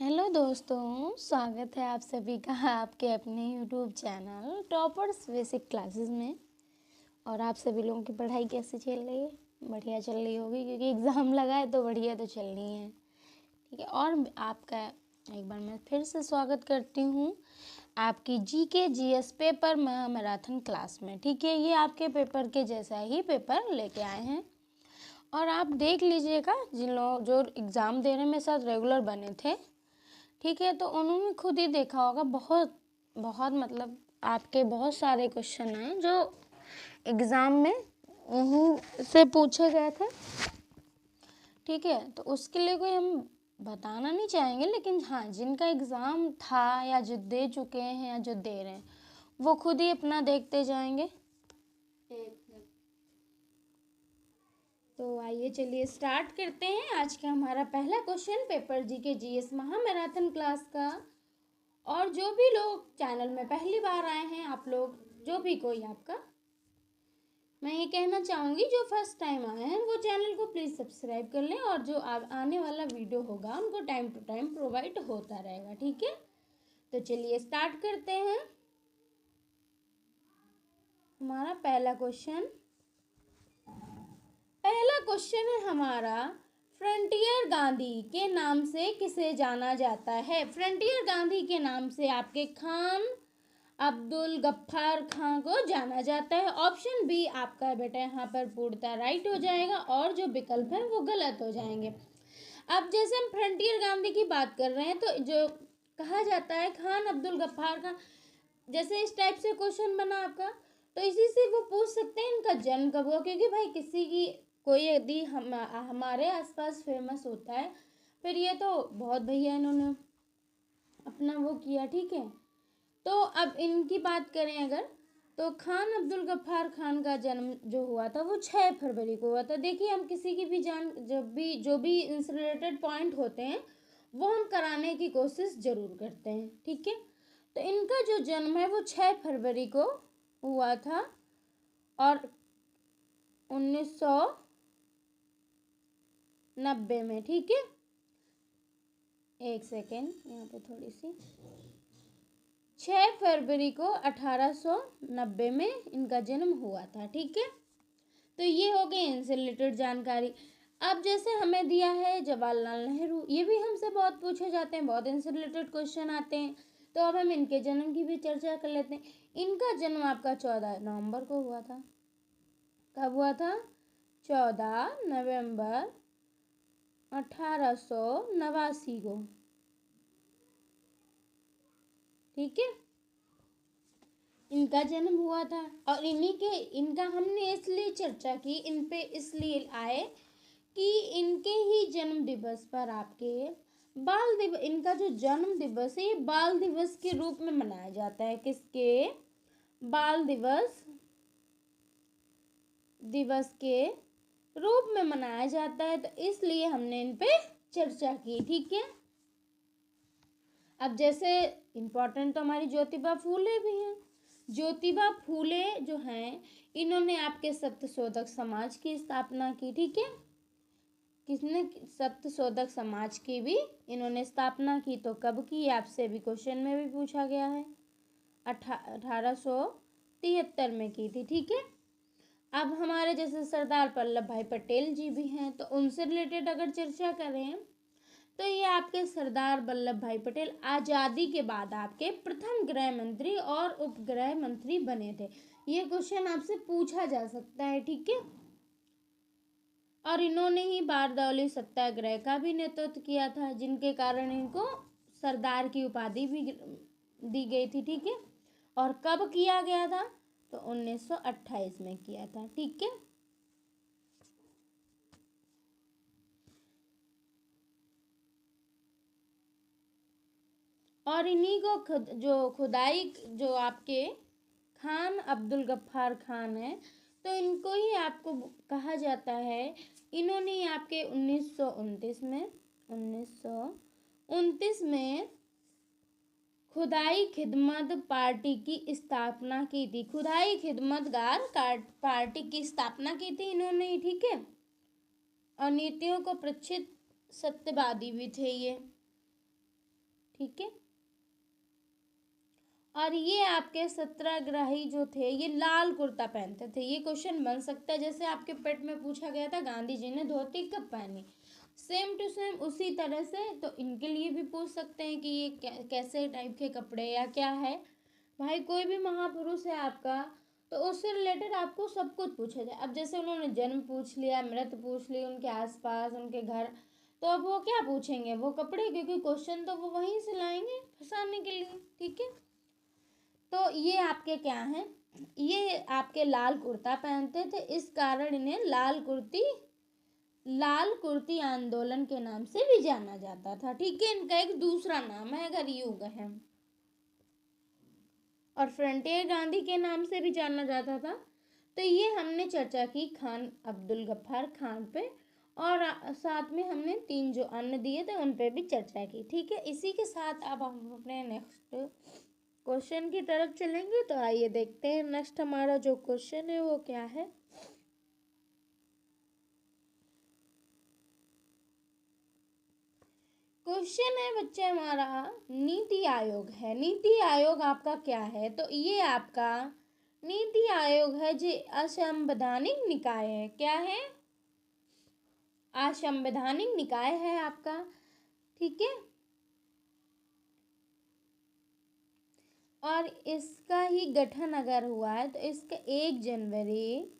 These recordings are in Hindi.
हेलो दोस्तों, स्वागत है आप सभी का आपके अपने YouTube channel toppers basic classes में। और आप सभी लोगों की पढ़ाई कैसी चल रही है? बढ़िया चल रही होगी, क्योंकि एग्ज़ाम लगा है तो बढ़िया तो चलनी है। ठीक है, और आपका एक बार मैं फिर से स्वागत करती हूँ आपकी GK GS paper marathon class में। ठीक है, ये आपके पेपर के जैसा ही पेपर लेके आए हैं और आप देख लीजिएगा, जिन लोग जो एग्ज़ाम देने में साथ रेगुलर बने थे, ठीक है, तो उन्होंने खुद ही देखा होगा। बहुत बहुत मतलब आपके बहुत सारे क्वेश्चन हैं जो एग्ज़ाम में यहीं से पूछे गए थे। ठीक है, तो उसके लिए कोई हम बताना नहीं चाहेंगे, लेकिन हाँ, जिनका एग्ज़ाम था या जो दे चुके हैं या जो दे रहे हैं, वो खुद ही अपना देखते जाएंगे। तो आइए चलिए स्टार्ट करते हैं आज का हमारा पहला क्वेश्चन पेपर जीके जीएस महामैराथन क्लास का। और जो भी लोग चैनल में पहली बार आए हैं, आप लोग जो भी कोई आपका, मैं ये कहना चाहूँगी जो फर्स्ट टाइम आए हैं वो चैनल को प्लीज़ सब्सक्राइब कर लें, और जो आने वाला वीडियो होगा उनको टाइम टू टाइम प्रोवाइड होता रहेगा। ठीक है, तो चलिए स्टार्ट करते हैं हमारा पहला क्वेश्चन। पहला क्वेश्चन है हमारा, फ्रंटियर गांधी के नाम से किसे जाना जाता है? फ्रंटियर गांधी के नाम से आपके खान अब्दुल गफ्फार खां को जाना जाता है। ऑप्शन बी आपका बेटा यहाँ पर पूर्णतः राइट हो जाएगा और जो विकल्प है वो गलत हो जाएंगे। अब जैसे हम फ्रंटियर गांधी की बात कर रहे हैं, तो जो कहा जाता है खान अब्दुल गफ्फार खां, जैसे इस टाइप से क्वेश्चन बना आपका, तो इसी से वो पूछ सकते हैं इनका जन्म कब हुआ। क्योंकि भाई किसी की कोई यदि हमारे आसपास फेमस होता है, फिर ये तो बहुत भैया इन्होंने अपना वो किया। ठीक है, तो अब इनकी बात करें अगर, तो खान अब्दुल गफ्फार खान का जन्म जो हुआ था वो 6 फरवरी को हुआ था। देखिए, हम किसी की भी जो भी इनसे रिलेटेड पॉइंट होते हैं वो हम कराने की कोशिश ज़रूर करते हैं। ठीक है, तो इनका जो जन्म है वो 6 फरवरी को हुआ था और 1990 में। ठीक है, एक सेकेंड, यहाँ पे थोड़ी सी, 6 फरवरी को 1890 में इनका जन्म हुआ था। ठीक है, तो ये हो गई इनसे रिलेटेड जानकारी। अब जैसे हमें दिया है जवाहरलाल नेहरू, ये भी हमसे बहुत पूछे जाते हैं, बहुत इनसे रिलेटेड क्वेश्चन आते हैं, तो अब हम इनके जन्म की भी चर्चा कर लेते हैं। इनका जन्म आपका 14 नवंबर को हुआ था। कब हुआ था? 14 नवंबर 1889 को। ठीक है, इनका जन्म हुआ था और इनका हमने इसलिए चर्चा की, इन पे इसलिए आए कि इनके ही जन्म दिवस पर आपके बाल दिवस, इनका जो जन्म दिवस है ये बाल दिवस के रूप में मनाया जाता है। किसके? बाल दिवस के रूप में मनाया जाता है, तो इसलिए हमने इन पे चर्चा की। ठीक है, अब जैसे इम्पोर्टेंट तो हमारी ज्योतिबा फूले भी हैं। ज्योतिबा फूले जो हैं, इन्होंने आपके सत्यशोधक समाज की स्थापना की। ठीक है, किसने? सत्यशोधक समाज की भी इन्होंने स्थापना की। तो कब की? आपसे भी क्वेश्चन में भी पूछा गया है, 1873 में की थी। ठीक है, अब हमारे जैसे सरदार वल्लभ भाई पटेल जी भी हैं, तो उनसे रिलेटेड अगर चर्चा करें, तो ये आपके सरदार वल्लभ भाई पटेल आज़ादी के बाद आपके प्रथम गृह मंत्री और उप गृह मंत्री बने थे। ये क्वेश्चन आपसे पूछा जा सकता है। ठीक है, और इन्होंने ही बारदौली सत्याग्रह का भी नेतृत्व किया था, जिनके कारण इनको सरदार की उपाधि भी दी गई थी। ठीक है, और कब किया गया था? तो 1928 में किया था। ठीक है, और इन्हीं को जो खुदाई जो आपके खान अब्दुल गफ्फार खान है, तो इनको ही आपको कहा जाता है, इन्होंने ही आपके 1929 में खुदाई खिदमत पार्टी की स्थापना की थी। खुदाई खिदमतगार पार्टी की स्थापना की थी इन्होंने ही। ठीक है, और नीतियों को प्रचित सत्यवादी भी थे ये। ठीक है। और ये आपके सत्याग्रही जो थे ये लाल कुर्ता पहनते थे। ये क्वेश्चन बन सकता है, जैसे आपके पेट में पूछा गया था गांधी जी ने धोती कब पहनी, सेम टू सेम उसी तरह से तो इनके लिए भी पूछ सकते हैं कि ये कैसे टाइप के कपड़े या क्या है। भाई कोई भी महापुरुष है आपका तो उससे रिलेटेड आपको सब कुछ पूछा जाए। अब जैसे उन्होंने जन्म पूछ लिया, मृत्यु पूछ ली, उनके आसपास उनके घर, तो अब वो क्या पूछेंगे, वो कपड़े, क्योंकि क्वेश्चन तो वो वहीं से लाएंगे फंसाने के लिए, ठीक है। तो ये आपके क्या हैं, ये आपके लाल कुर्ता पहनते थे, इस कारण इन्हें लाल कुर्ती आंदोलन के नाम से भी जाना जाता था, ठीक है। इनका एक दूसरा नाम है अगर युग है, और फ्रंटियर गांधी के नाम से भी जाना जाता था। तो ये हमने चर्चा की खान अब्दुल गफ्फार खान पे, और साथ में हमने 3 जो अन्य दिए थे उन पे भी चर्चा की, ठीक है। इसी के साथ अब हम अपने नेक्स्ट क्वेश्चन की तरफ चलेंगे। तो आइए देखते हैं नेक्स्ट हमारा जो क्वेश्चन है वो क्या है। क्वेश्चन है बच्चे हमारा, नीति आयोग है। नीति आयोग आपका क्या है, तो ये आपका नीति आयोग है जो असंवैधानिक निकाय है। क्या है, असंवैधानिक निकाय है आपका, ठीक है। और इसका ही गठन अगर हुआ है तो इसका 1 जनवरी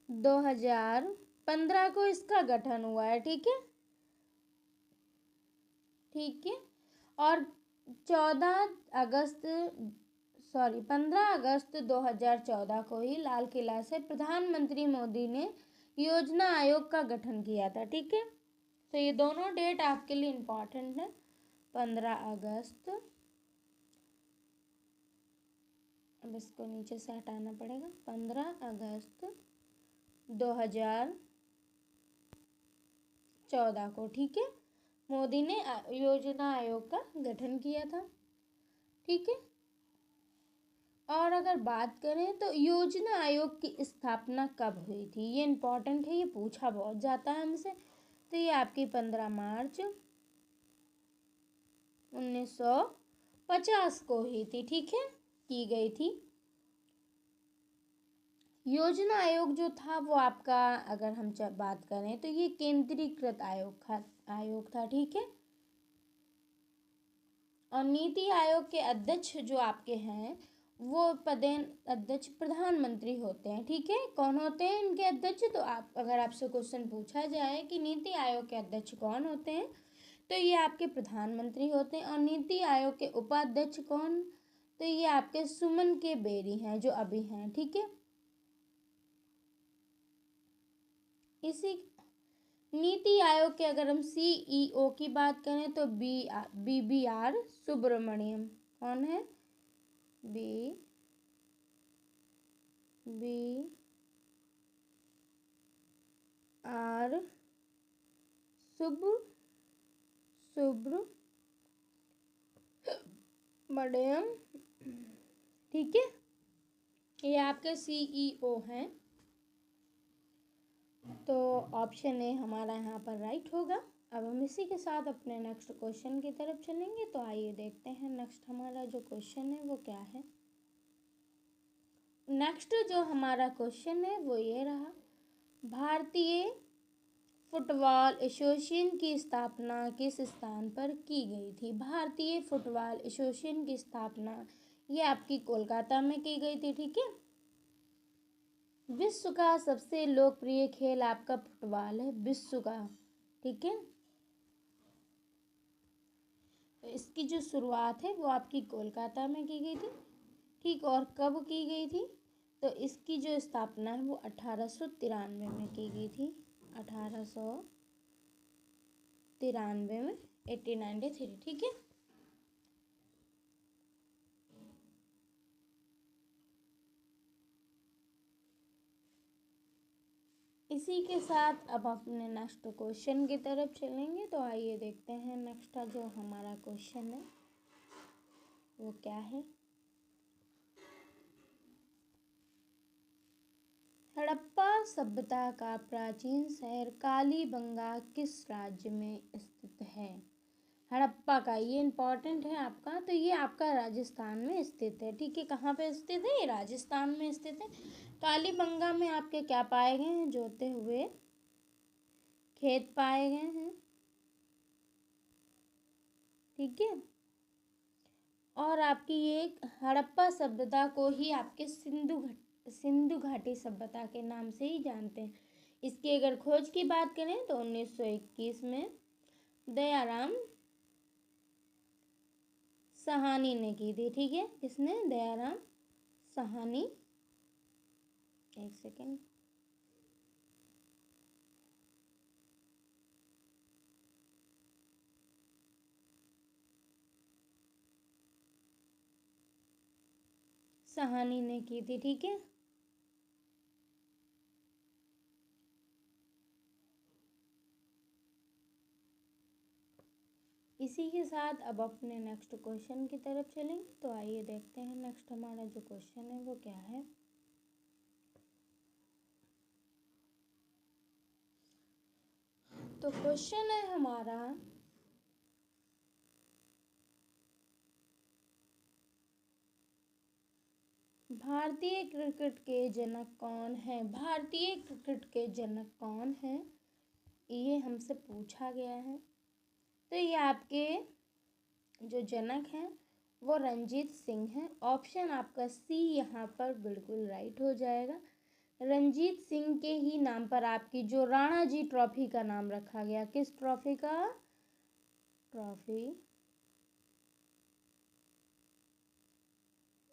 2015 को इसका गठन हुआ है, ठीक है, ठीक है। और 15 अगस्त 2014 को ही लाल किला से प्रधानमंत्री मोदी ने योजना आयोग का गठन किया था, ठीक है। तो ये दोनों डेट आपके लिए इम्पोर्टेंट है। 15 अगस्त, अब इसको नीचे से हटाना पड़ेगा, 15 अगस्त 2014 को, ठीक है, मोदी ने योजना आयोग का गठन किया था, ठीक है। और अगर बात करें तो योजना आयोग की स्थापना कब हुई थी, ये इम्पोर्टेंट है, ये पूछा बहुत जाता है हमसे। तो ये आपकी 15 मार्च 1950 को हुई थी, ठीक है, की गई थी। योजना आयोग जो था वो आपका, अगर हम बात करें तो ये केंद्रीकृत आयोग था, ठीक है। और नीति आयोग के अध्यक्ष जो आपके हैं वो पदेन अध्यक्ष प्रधानमंत्री होते हैं, ठीक है। कौन होते हैं इनके अध्यक्ष, तो आप अगर आपसे क्वेश्चन पूछा जाए कि नीति आयोग के अध्यक्ष कौन होते हैं, तो ये आपके प्रधानमंत्री होते हैं। और नीति आयोग के उपाध्यक्ष कौन, तो ये आपके सुमन के बेरी हैं जो अभी हैं, ठीक है। इसी नीति आयोग के अगर हम CEO की बात करें तो BBR सुब्रमण्यम, कौन है, BBR सुब्रमण्यम, ठीक है, ये आपके CEO हैं। तो ऑप्शन ए हमारा यहाँ पर राइट होगा। अब हम इसी के साथ अपने नेक्स्ट क्वेश्चन की तरफ चलेंगे। तो आइए देखते हैं नेक्स्ट हमारा जो क्वेश्चन है वो क्या है। नेक्स्ट जो हमारा क्वेश्चन है वो ये रहा, भारतीय फुटबॉल एसोसिएशन की स्थापना किस स्थान पर की गई थी। भारतीय फुटबॉल एसोसिएशन की स्थापना ये आपकी कोलकाता में की गई थी, ठीक है। विश्व का सबसे लोकप्रिय खेल आपका फुटबॉल है, विश्व का, ठीक है। तो इसकी जो शुरुआत है वो आपकी कोलकाता में की गई थी, ठीक। और कब की गई थी, तो इसकी जो स्थापना है वो 1893 में की गई थी, 1893 में, 1893, ठीक है। इसी के साथ अब अपने नेक्स्ट क्वेश्चन की तरफ चलेंगे। तो आइए देखते हैं नेक्स्ट जो हमारा क्वेश्चन है वो क्या है। हड़प्पा सभ्यता का प्राचीन शहर कालीबंगा किस राज्य में स्थित है? हड़प्पा का, ये इम्पोर्टेंट है आपका, तो ये आपका राजस्थान में स्थित है। ठीक है, कहाँ पे स्थित है? ये राजस्थान में स्थित है। कालीबंगा में आपके क्या पाए गए हैं? जोते हुए खेत पाए गए हैं। ठीक है, और आपकी ये हड़प्पा सभ्यता को ही आपके सिंधु घाटी सभ्यता के नाम से ही जानते हैं। इसकी अगर खोज की बात करें तो 1921 में दयाराम साहनी ने की थी। ठीक है, किसने? दयाराम साहनी। एक सेकेंड, साहनी ने की थी। ठीक है, इसी के साथ अब अपने नेक्स्ट क्वेश्चन की तरफ चलेंगे। तो आइए देखते हैं नेक्स्ट हमारा जो क्वेश्चन है वो क्या है। तो क्वेश्चन है हमारा, भारतीय क्रिकेट के जनक कौन है? भारतीय क्रिकेट के जनक कौन है, ये हमसे पूछा गया है। तो ये आपके जो जनक हैं वो रंजीत सिंह हैं। ऑप्शन आपका सी यहाँ पर बिल्कुल राइट हो जाएगा। रंजीत सिंह के ही नाम पर आपकी जो राणा जी ट्रॉफी का नाम रखा गया। किस ट्रॉफी का? ट्रॉफी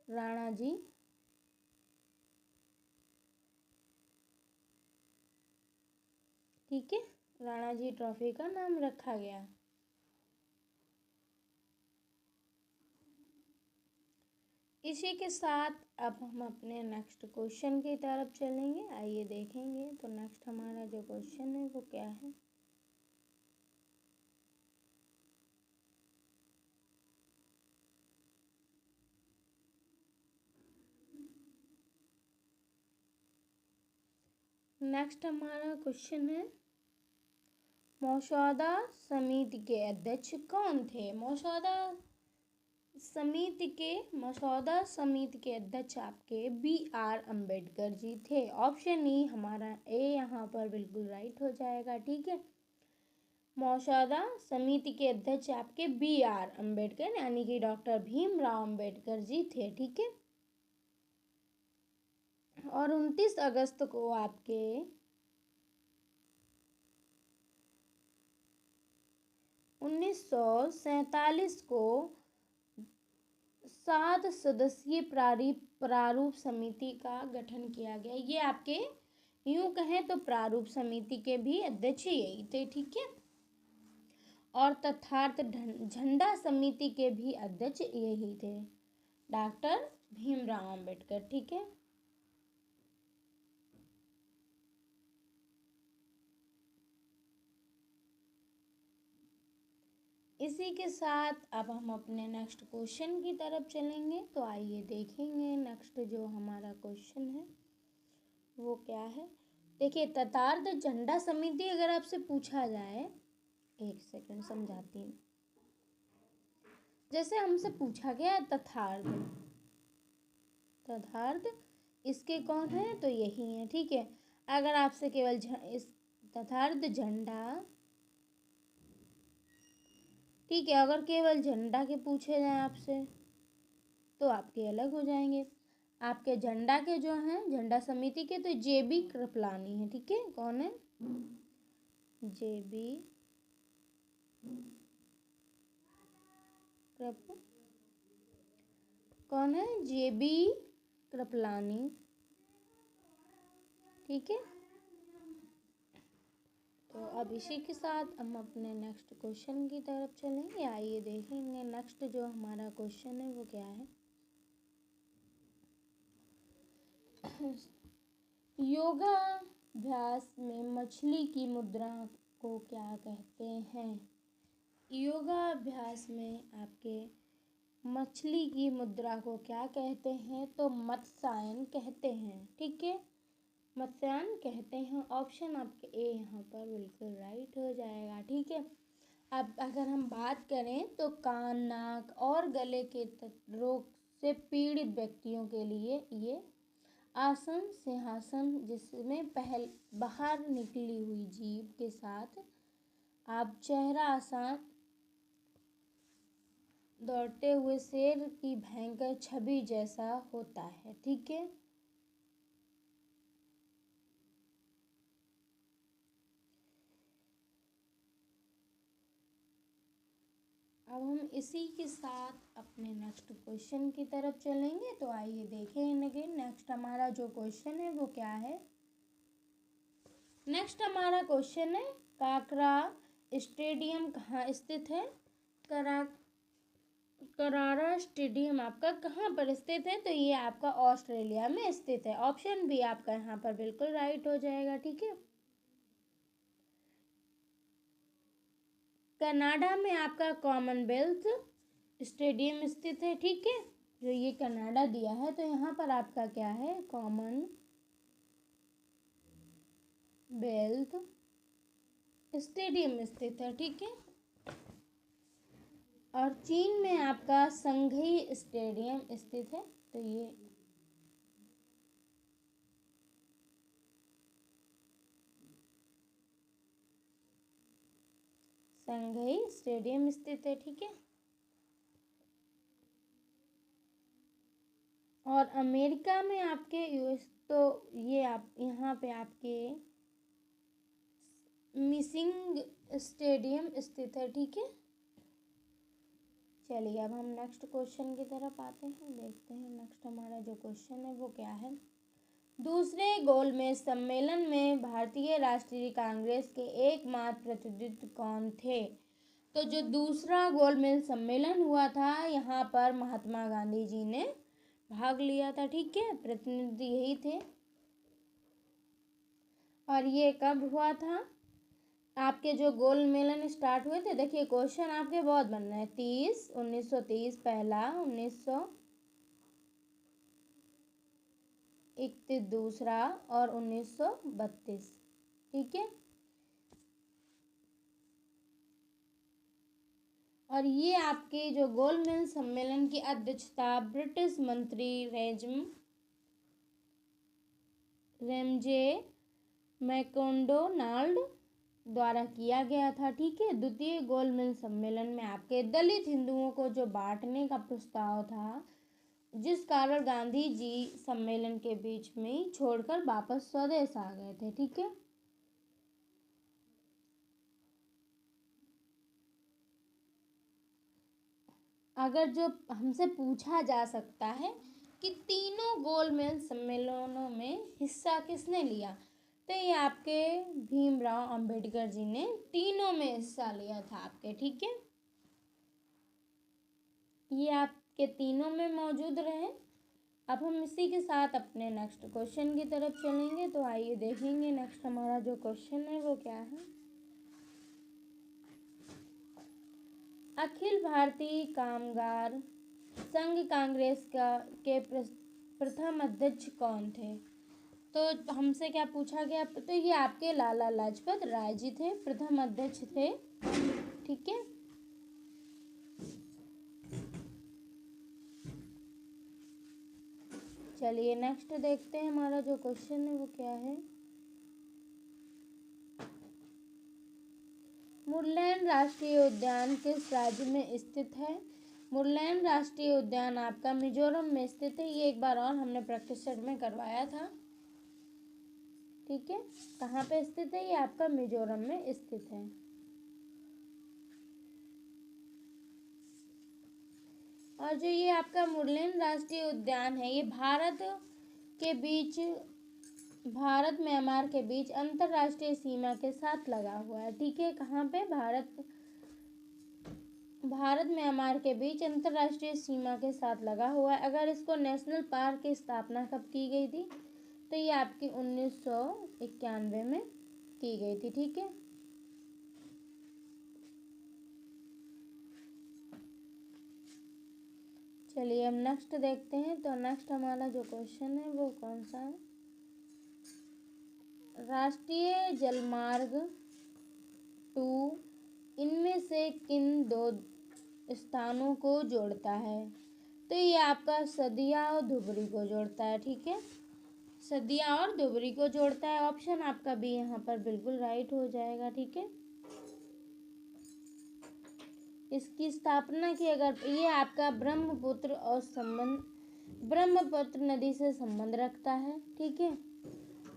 राणा जी ठीक है, राणा जी ट्रॉफी का नाम रखा गया। इसी के साथ अब हम अपने नेक्स्ट क्वेश्चन की तरफ चलेंगे। आइए देखेंगे तो नेक्स्ट हमारा जो क्वेश्चन है वो क्या है। नेक्स्ट हमारा क्वेश्चन है, मसौदा समिति के अध्यक्ष कौन थे? मसौदा समिति के अध्यक्ष आपके BR अम्बेडकर जी थे। ऑप्शन ई हमारा ए यहाँ पर बिल्कुल राइट हो जाएगा। ठीक है, मसौदा समिति के अध्यक्ष आपके BR अम्बेडकर यानी कि डॉक्टर भीमराव अम्बेडकर जी थे। ठीक है, और 29 अगस्त को आपके 1947 को 7 सदस्यीय प्रारूप समिति का गठन किया गया। ये आपके यूं कहें तो प्रारूप समिति के भी अध्यक्ष यही थे। ठीक है, और तथार्थ झंडा समिति के भी अध्यक्ष यही थे, डॉक्टर भीमराव अम्बेडकर। ठीक है, इसी के साथ अब हम अपने नेक्स्ट क्वेश्चन की तरफ चलेंगे। तो आइए देखेंगे नेक्स्ट जो हमारा क्वेश्चन है वो क्या है। देखिए, तथार्थ झंडा समिति अगर आपसे पूछा जाए, एक सेकंड समझाती हूँ। जैसे हमसे पूछा गया तथार्थ इसके कौन है? तो यही है। ठीक है, अगर आपसे केवल इस तथार्थ झंडा, ठीक है, अगर केवल झंडा के पूछे जाए आपसे तो आपके अलग हो जाएंगे। आपके झंडा के जो हैं झंडा समिति के, तो JB कृपलानी है। ठीक है, कौन है? JB कौन है? JB कृपलानी। ठीक है, तो अब इसी के साथ हम अपने नेक्स्ट क्वेश्चन की तरफ चलेंगे। आइए देखेंगे नेक्स्ट जो हमारा क्वेश्चन है वो क्या है। योगाभ्यास में मछली की मुद्रा को क्या कहते हैं? योगाभ्यास में आपके मछली की मुद्रा को क्या कहते हैं? तो मत्स्यायन कहते हैं। ठीक है, मतदान कहते हैं। ऑप्शन आपके ए यहाँ पर बिल्कुल राइट हो जाएगा। ठीक है, अब अगर हम बात करें तो कान, नाक और गले के रोग से पीड़ित व्यक्तियों के लिए ये आसन सिंहासन, जिसमें बाहर निकली हुई जीभ के साथ आप चेहरा आसान दौड़ते हुए शेर की भयंकर छवि जैसा होता है। ठीक है, अब हम इसी के साथ अपने नेक्स्ट क्वेश्चन की तरफ चलेंगे। तो आइए देखें अगेन नेक्स्ट हमारा जो क्वेश्चन है वो क्या है। नेक्स्ट हमारा क्वेश्चन है काकरा स्टेडियम कहाँ स्थित है। करारा स्टेडियम आपका कहाँ पर स्थित है। तो ये आपका ऑस्ट्रेलिया में स्थित है। ऑप्शन बी आपका यहाँ पर बिल्कुल राइट हो जाएगा। ठीक है, कनाडा में आपका कॉमनवेल्थ स्टेडियम स्थित है। ठीक है, जो ये कनाडा दिया है तो यहाँ पर आपका क्या है, कॉमनवेल्थ स्टेडियम स्थित है। ठीक है, और चीन में आपका संघई स्टेडियम स्थित है। तो ये संघई स्टेडियम स्थित है। ठीक है, और अमेरिका में आपके यूएस तो ये आप यहाँ पे आपके मिसिंग स्टेडियम स्थित है। ठीक है, चलिए अब हम नेक्स्ट क्वेश्चन की तरफ आते हैं। देखते हैं नेक्स्ट हमारा जो क्वेश्चन है वो क्या है। दूसरे गोलमेज सम्मेलन में भारतीय राष्ट्रीय कांग्रेस के एकमात्र प्रतिनिधि कौन थे। तो जो दूसरा गोलमेज सम्मेलन हुआ था यहाँ पर महात्मा गांधी जी ने भाग लिया था। ठीक है, प्रतिनिधि यही थे। और ये कब हुआ था, आपके जो गोल मेलन स्टार्ट हुए थे, देखिए क्वेश्चन आपके बहुत बन रहे हैं। 1930 पहला, 1931 दूसरा और 1932। ठीक है, और ये आपके जो गोलमेज सम्मेलन की अध्यक्षता ब्रिटिश मंत्री रेमजे मैकडोनाल्ड द्वारा किया गया था। ठीक है, द्वितीय गोलमेज सम्मेलन में आपके दलित हिंदुओं को जो बांटने का प्रस्ताव था, जिस कारण गांधी जी सम्मेलन के बीच में ही छोड़कर वापस स्वदेश आ गए थे। ठीक है, अगर जो हमसे पूछा जा सकता है कि तीनों गोलमेज सम्मेलनों में हिस्सा किसने लिया, तो ये आपके भीमराव अंबेडकर जी ने तीनों में हिस्सा लिया था आपके। ठीक है, ये आपके तीनों में मौजूद रहे। अब हम इसी के साथ अपने नेक्स्ट क्वेश्चन की तरफ चलेंगे। तो आइए देखेंगे नेक्स्ट हमारा जो क्वेश्चन है वो क्या है। अखिल भारतीय कामगार संघ कांग्रेस के प्रथम अध्यक्ष कौन थे। तो हमसे क्या पूछा गया, तो ये आपके लाला लाजपत राय जी थे, प्रथम अध्यक्ष थे। ठीक है, चलिए नेक्स्ट देखते हैं हमारा जो क्वेश्चन है वो क्या है। मुरलैन राष्ट्रीय उद्यान किस राज्य में स्थित है। मुरलैन राष्ट्रीय उद्यान आपका मिजोरम में स्थित है। ये एक बार और हमने प्रैक्टिस सेट में करवाया था। ठीक है, कहाँ पे स्थित है, ये आपका मिजोरम में स्थित है। और जो ये आपका मुरलेन राष्ट्रीय उद्यान है, ये भारत म्यांमार के बीच अंतर्राष्ट्रीय सीमा के साथ लगा हुआ है। ठीक है, कहाँ पे, भारत म्यांमार के बीच अंतर्राष्ट्रीय सीमा के साथ लगा हुआ है। अगर इसको नेशनल पार्क की स्थापना कब की गई थी, तो ये आपकी 1991 में की गई थी। ठीक है, चलिए हम नेक्स्ट देखते हैं। तो नेक्स्ट हमारा जो क्वेश्चन है वो कौन सा है। राष्ट्रीय जलमार्ग 2 इनमें से किन दो स्थानों को जोड़ता है? तो ये आपका सदिया और धुबरी को जोड़ता है। ठीक है, सदिया और धुबरी को जोड़ता है। ऑप्शन आपका भी यहाँ पर बिल्कुल राइट हो जाएगा। ठीक है, इसकी स्थापना की अगर ये आपका ब्रह्मपुत्र और ब्रह्मपुत्र नदी से संबंध रखता है। ठीक है,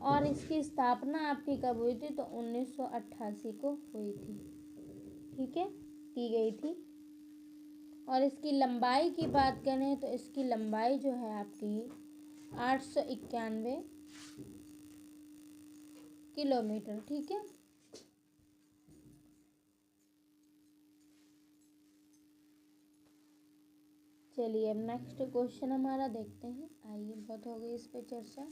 और इसकी स्थापना आपकी कब हुई थी? तो 1988 को हुई थी। ठीक है, की गई थी। और इसकी लंबाई की बात करें तो इसकी लंबाई जो है आपकी 891 किलोमीटर। ठीक है, चलिए अब नेक्स्ट क्वेश्चन हमारा देखते हैं। आइए, बहुत हो गई इस पे चर्चा।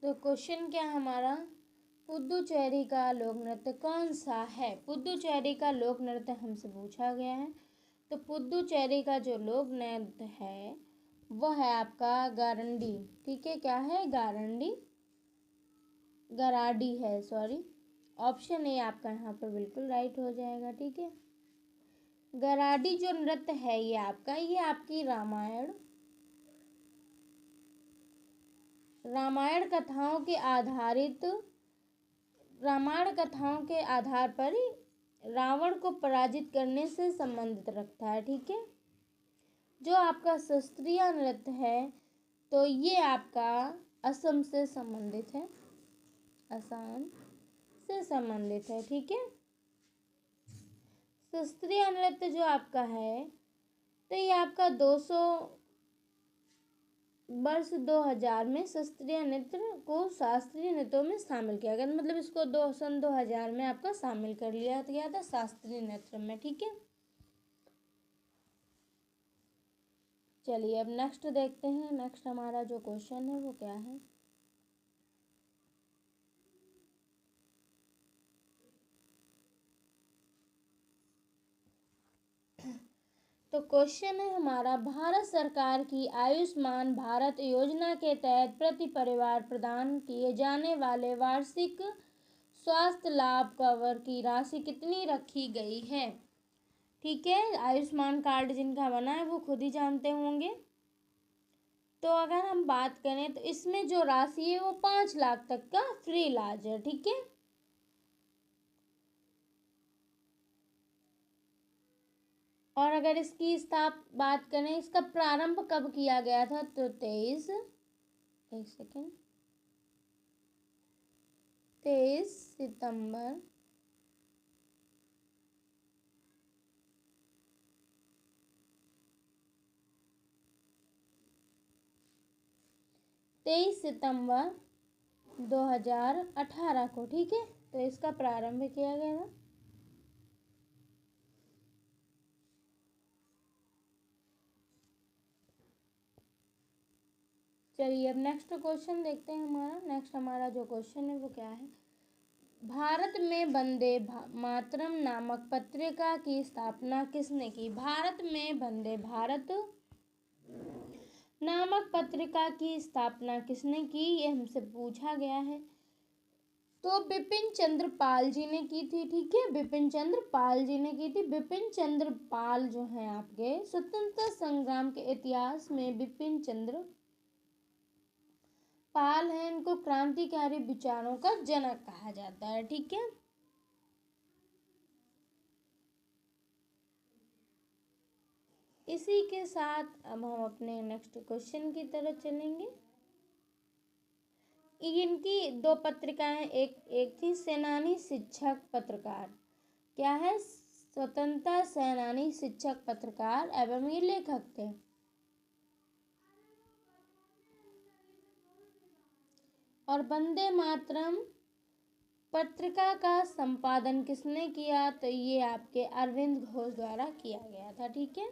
तो क्वेश्चन क्या हमारा, पुदुचेरी का लोक नृत्य कौन सा है? पुदुचेरी का लोक नृत्य हमसे पूछा गया है। तो पुदुचेरी का जो लोक नृत्य है वो है आपका गारंडी। ठीक है, क्या है? गारंडी, गराडी है, सॉरी। ऑप्शन ए आपका यहाँ पर बिल्कुल राइट हो जाएगा। ठीक है, गराडी जो नृत्य है ये आपकी रामायण कथाओं के आधार पर रावण को पराजित करने से संबंधित रखता है। ठीक है, जो आपका शास्त्रीय नृत्य है तो ये आपका असम से संबंधित है, असम से संबंधित है। ठीक है, शास्त्रीय नृत्य जो आपका है तो ये आपका 2000 में शास्त्रीय नृत्य को शास्त्रीय नृत्यों में शामिल किया गया, मतलब इसको सन 2000 में आपका शामिल कर लिया गया था शास्त्रीय नृत्य में। ठीक है, चलिए अब नेक्स्ट देखते हैं। नेक्स्ट हमारा जो क्वेश्चन है वो क्या है। तो क्वेश्चन है हमारा, भारत सरकार की आयुष्मान भारत योजना के तहत प्रति परिवार प्रदान किए जाने वाले वार्षिक स्वास्थ्य लाभ कवर की राशि कितनी रखी गई है? ठीक है, आयुष्मान कार्ड जिनका बना है वो खुद ही जानते होंगे। तो अगर हम बात करें तो इसमें जो राशि है वो 5 लाख तक का फ्री इलाज है। ठीक है, और अगर इसकी बात करें इसका प्रारंभ कब किया गया था तो 23 सितंबर 2018 को। ठीक है, तो इसका प्रारंभ किया गया था। चलिए अब नेक्स्ट क्वेश्चन देखते हैं। हमारा जो क्वेश्चन है वो क्या है, भारत में वंदे मातरम नामक पत्रिका की स्थापना किसने की? भारत में वंदे भारत नामक पत्रिका की स्थापना किसने की, ये हमसे पूछा गया है। तो बिपिन चंद्र पाल जी ने की थी। ठीक है, बिपिन चंद्र पाल जी ने की थी। बिपिन चंद्र पाल जो हैं आपके स्वतंत्रता संग्राम के इतिहास में बिपिन चंद्र पाल है, इनको क्रांतिकारी विचारों का जनक कहा जाता है। ठीक है, इसी के साथ अब हम अपने नेक्स्ट क्वेश्चन की तरफ चलेंगे। इनकी 2 पत्रिकाएं, एक थी सेनानी शिक्षक पत्रकार, क्या है? स्वतंत्रता सेनानी शिक्षक पत्रकार, एवं ये लेखक थे। और वंदे मातरम पत्रिका का संपादन किसने किया? तो ये आपके अरविंद घोष द्वारा किया गया था। ठीक है,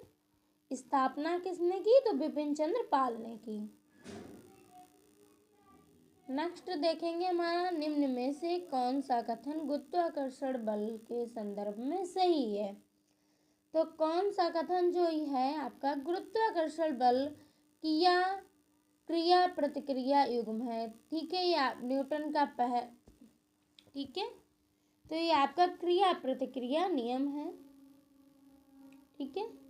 स्थापना किसने की? तो बिपिन चंद्र पाल ने की। नेक्स्ट देखेंगे हमारा, निम्न में से कौन सा कथन गुरुत्वाकर्षण बल के संदर्भ में सही है। तो कौन सा कथन जो है आपका गुरुत्वाकर्षण बल क्रिया प्रतिक्रिया युग्म है। ठीक है, ये न्यूटन का ठीक है, तो ये आपका क्रिया प्रतिक्रिया नियम है। ठीक है,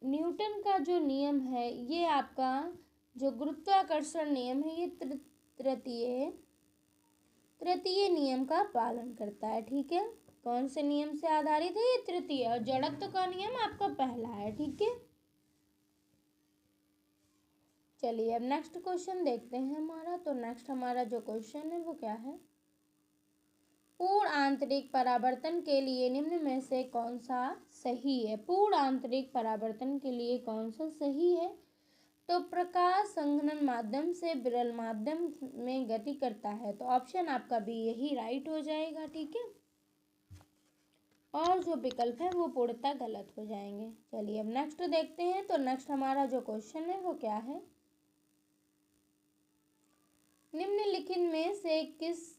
न्यूटन का जो नियम है, ये आपका जो गुरुत्वाकर्षण नियम है, ये तृतीय नियम का पालन करता है। ठीक है, कौन से नियम से आधारित है, ये तृतीय, और जड़त्व का नियम आपका पहला है। ठीक है, चलिए अब नेक्स्ट क्वेश्चन देखते हैं हमारा। तो नेक्स्ट हमारा जो क्वेश्चन है वो क्या है, पूर्ण आंतरिक परावर्तन के लिए निम्न में से कौन सा सही है। पूर्ण आंतरिक परावर्तन के लिए कौन सा सही है। तो प्रकाश संघनन माध्यम से विरल माध्यम में गति करता है, तो ऑप्शन आपका बी यही राइट हो जाएगा। ठीक है, और जो विकल्प है वो पूर्णतः गलत हो जाएंगे। चलिए अब नेक्स्ट देखते हैं। तो नेक्स्ट हमारा जो क्वेश्चन है वो क्या है, निम्नलिखित में से किस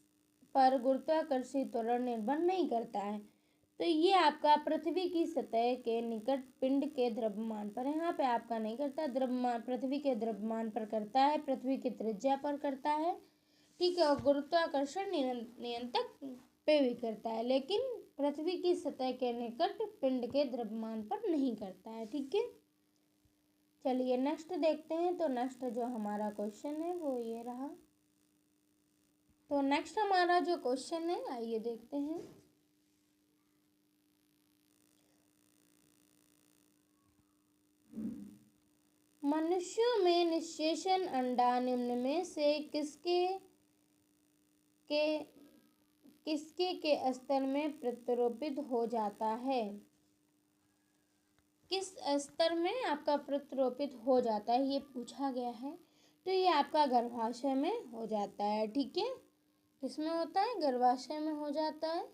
पर गुरुत्वाकर्षण त्वरण निर्भर नहीं करता है। तो ये आपका पृथ्वी की सतह के निकट पिंड के द्रव्यमान पर, यहाँ पे आपका नहीं करता, द्रव्यमान पृथ्वी के द्रव्यमान पर करता है, पृथ्वी की त्रिज्या पर करता है। ठीक है, और गुरुत्वाकर्षण नियंत्रक पे भी करता है, लेकिन पृथ्वी की सतह के निकट पिंड के द्रव्यमान पर नहीं करता है। ठीक है, चलिए नेक्स्ट देखते हैं। तो नेक्स्ट जो हमारा क्वेश्चन है वो ये रहा। तो नेक्स्ट हमारा जो क्वेश्चन है, आइए देखते हैं। मनुष्यों में निषेचन अंडा निम्न में से किसके के स्तर में प्रत्यारोपित हो जाता है। किस स्तर में आपका प्रत्यारोपित हो जाता है, ये पूछा गया है। तो ये आपका गर्भाशय में हो जाता है। ठीक है, किसमें होता है, गर्भाशय में हो जाता है।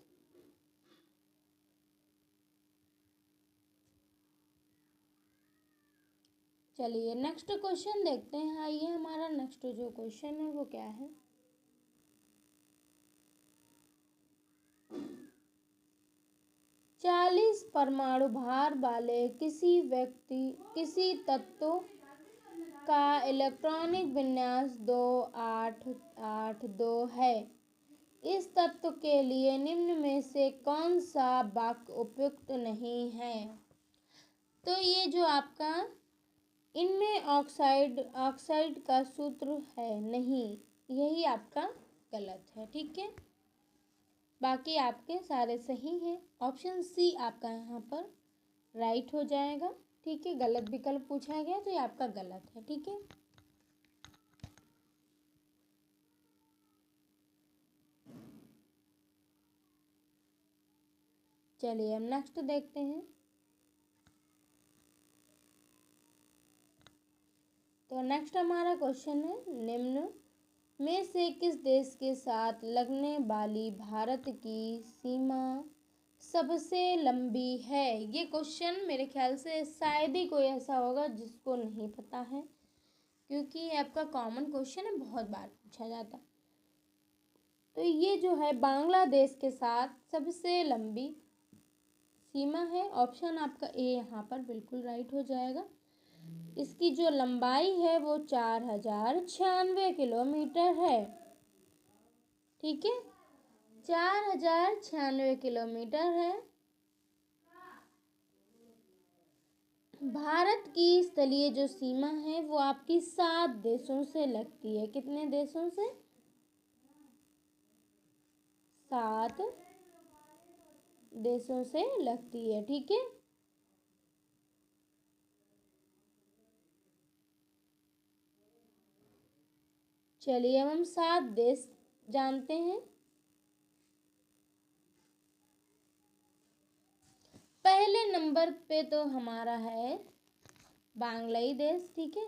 चलिए नेक्स्ट क्वेश्चन देखते हैं। आइए हमारा नेक्स्ट जो क्वेश्चन है वो क्या है, 40 परमाणु भार वाले किसी तत्व का इलेक्ट्रॉनिक विन्यास 2882 है। इस तत्व के लिए निम्न में से कौन सा वाक्य उपयुक्त नहीं है। तो ये जो आपका इनमें ऑक्साइड का सूत्र है नहीं, यही आपका गलत है। ठीक है, बाकी आपके सारे सही हैं। ऑप्शन सी आपका यहाँ पर राइट हो जाएगा। ठीक है, गलत विकल्प पूछा गया तो ये आपका गलत है। ठीक है, चलिए हम नेक्स्ट देखते हैं। तो नेक्स्ट हमारा क्वेश्चन है, निम्न में से किस देश के साथ लगने वाली भारत की सीमा सबसे लंबी है। ये क्वेश्चन मेरे ख्याल से शायद ही कोई ऐसा होगा जिसको नहीं पता है, क्योंकि ये आपका कॉमन क्वेश्चन है, बहुत बार पूछा जाता। तो ये जो है बांग्लादेश के साथ सबसे लंबी सीमा है। ऑप्शन आपका ए यहाँ पर बिल्कुल राइट हो जाएगा। इसकी जो लंबाई है वो 4096 किलोमीटर है। ठीक है, 4096 किलोमीटर है। भारत की स्थलीय जो सीमा है वो आपकी 7 देशों से लगती है। कितने देशों से, 7 देशों से लगती है। ठीक है, चलिए अब हम 7 देश जानते हैं। पहले नंबर पे तो हमारा है बांग्लादेश। ठीक है,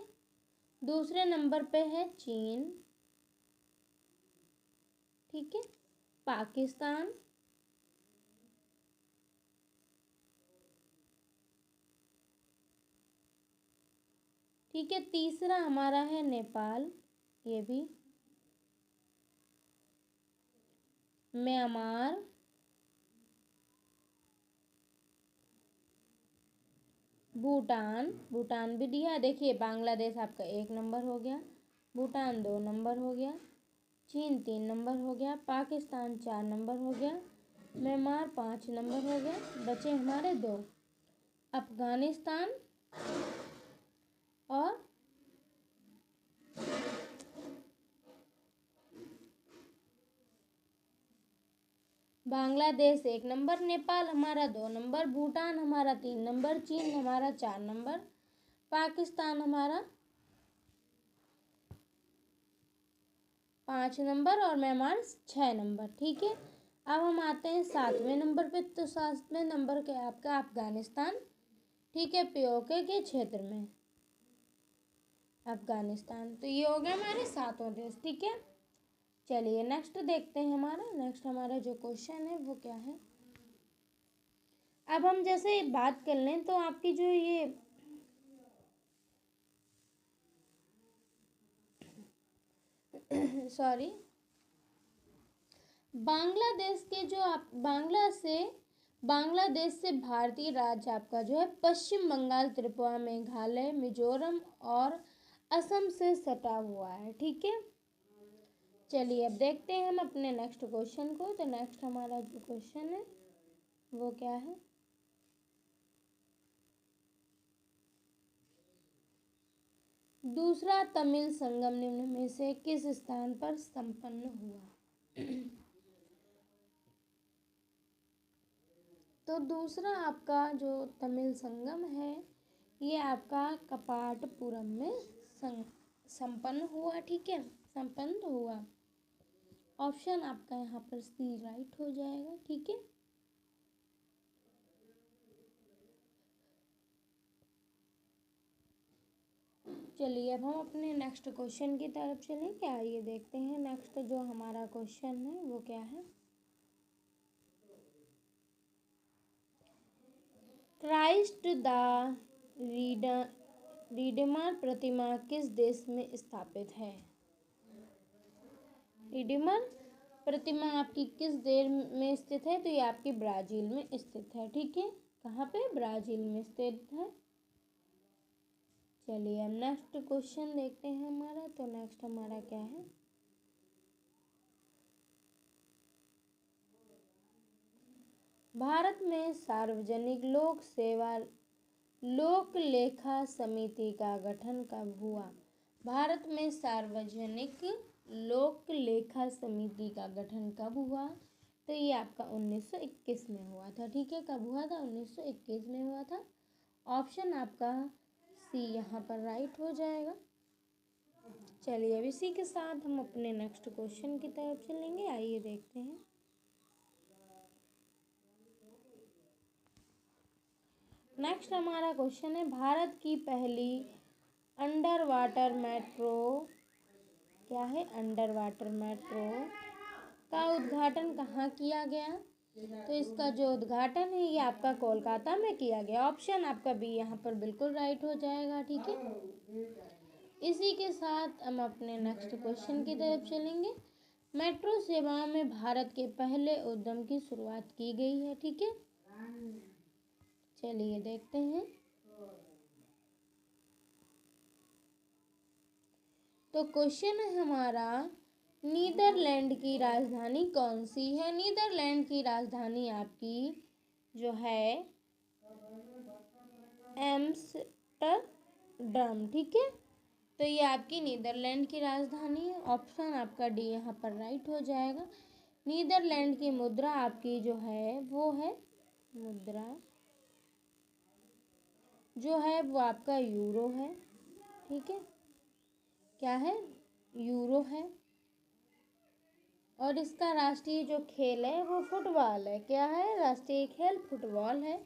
दूसरे नंबर पे है चीन। ठीक है, पाकिस्तान, ठीक है। तीसरा हमारा है नेपाल, ये भी। म्यांमार, भूटान, भूटान भी दिया। देखिए बांग्लादेश आपका 1 नंबर हो गया, भूटान 2 नंबर हो गया, चीन 3 नंबर हो गया, पाकिस्तान 4 नंबर हो गया, म्यांमार 5 नंबर हो गया, बचे हमारे 2, अफगानिस्तान और बांग्लादेश 1 नंबर, नेपाल हमारा 2 नंबर, भूटान हमारा 3 नंबर, चीन हमारा 4 नंबर, पाकिस्तान हमारा 5 नंबर और म्यांमार 6 नंबर। ठीक है। अब हम आते हैं 7वें नंबर पे। तो 7वें नंबर के आपका अफगानिस्तान। ठीक है, पीओके के क्षेत्र में अफगानिस्तान। तो ये हो गए हमारे 7 देश। ठीक है। चलिए नेक्स्ट देखते हैं। नेक्स्ट हमारा जो क्वेश्चन है वो क्या है। अब हम जैसे बात कर लें तो आपकी जो ये सॉरी, बांग्लादेश के जो आप बांग्लादेश से भारतीय राज्य आपका जो है पश्चिम बंगाल, त्रिपुरा, मेघालय, मिजोरम और असम से सटा हुआ है। ठीक है। चलिए अब देखते हैं हम अपने नेक्स्ट क्वेश्चन को। तो नेक्स्ट हमारा जो क्वेश्चन है वो क्या है। दूसरा तमिल संगम निम्न में से किस स्थान पर संपन्न हुआ। तो दूसरा आपका जो तमिल संगम है ये आपका कपाटपुरम में संपन्न हुआ। ठीक है, संपन्न हुआ। ऑप्शन आपका यहाँ पर सी राइट हो जाएगा। ठीक है। चलिए अब हम अपने नेक्स्ट क्वेश्चन की तरफ चलेंगे। आइए देखते हैं नेक्स्ट जो हमारा क्वेश्चन है वो क्या है। क्राइस्ट द रिडीमर प्रतिमा किस देश में स्थापित है। रिडीमर प्रतिमा आपकी किस देश में स्थित है। तो ये आपकी ब्राज़ील में स्थित है। ठीक है, कहाँ पे, ब्राज़ील में स्थित है। चलिए अब नेक्स्ट क्वेश्चन देखते हैं हमारा। तो नेक्स्ट हमारा क्या है। भारत में सार्वजनिक लोक लेखा समिति का गठन कब हुआ। भारत में सार्वजनिक लोक लेखा समिति का गठन कब हुआ। तो ये आपका 1921 में हुआ था। ठीक है, कब हुआ था, 1921 में हुआ था। ऑप्शन आपका सी यहाँ पर राइट हो जाएगा। चलिए अब इसी के साथ हम अपने नेक्स्ट क्वेश्चन की तरफ चलेंगे। आइए देखते हैं। नेक्स्ट हमारा क्वेश्चन है, भारत की पहली अंडर वाटर मेट्रो क्या है। अंडर वाटर मेट्रो का उद्घाटन कहाँ किया गया। तो इसका जो उद्घाटन है ये आपका कोलकाता में किया गया। ऑप्शन आपका बी यहाँ पर बिल्कुल राइट हो जाएगा। ठीक है। इसी के साथ हम अपने नेक्स्ट क्वेश्चन की तरफ चलेंगे। मेट्रो सेवाओं में भारत के पहले उद्यम की शुरुआत की गई है। ठीक है, चलिए देखते हैं। तो क्वेश्चन है हमारा, नीदरलैंड की राजधानी कौन सी है। नीदरलैंड की राजधानी आपकी जो है एम्स्टर्डम। ठीक है, तो ये आपकी नीदरलैंड की राजधानी है। ऑप्शन आपका डी यहाँ पर राइट हो जाएगा। नीदरलैंड की मुद्रा आपकी जो है वो है, मुद्रा जो है वो आपका यूरो है। ठीक है, क्या है, यूरो है। और इसका राष्ट्रीय जो खेल है वो फुटबॉल है। क्या है, राष्ट्रीय खेल फुटबॉल है।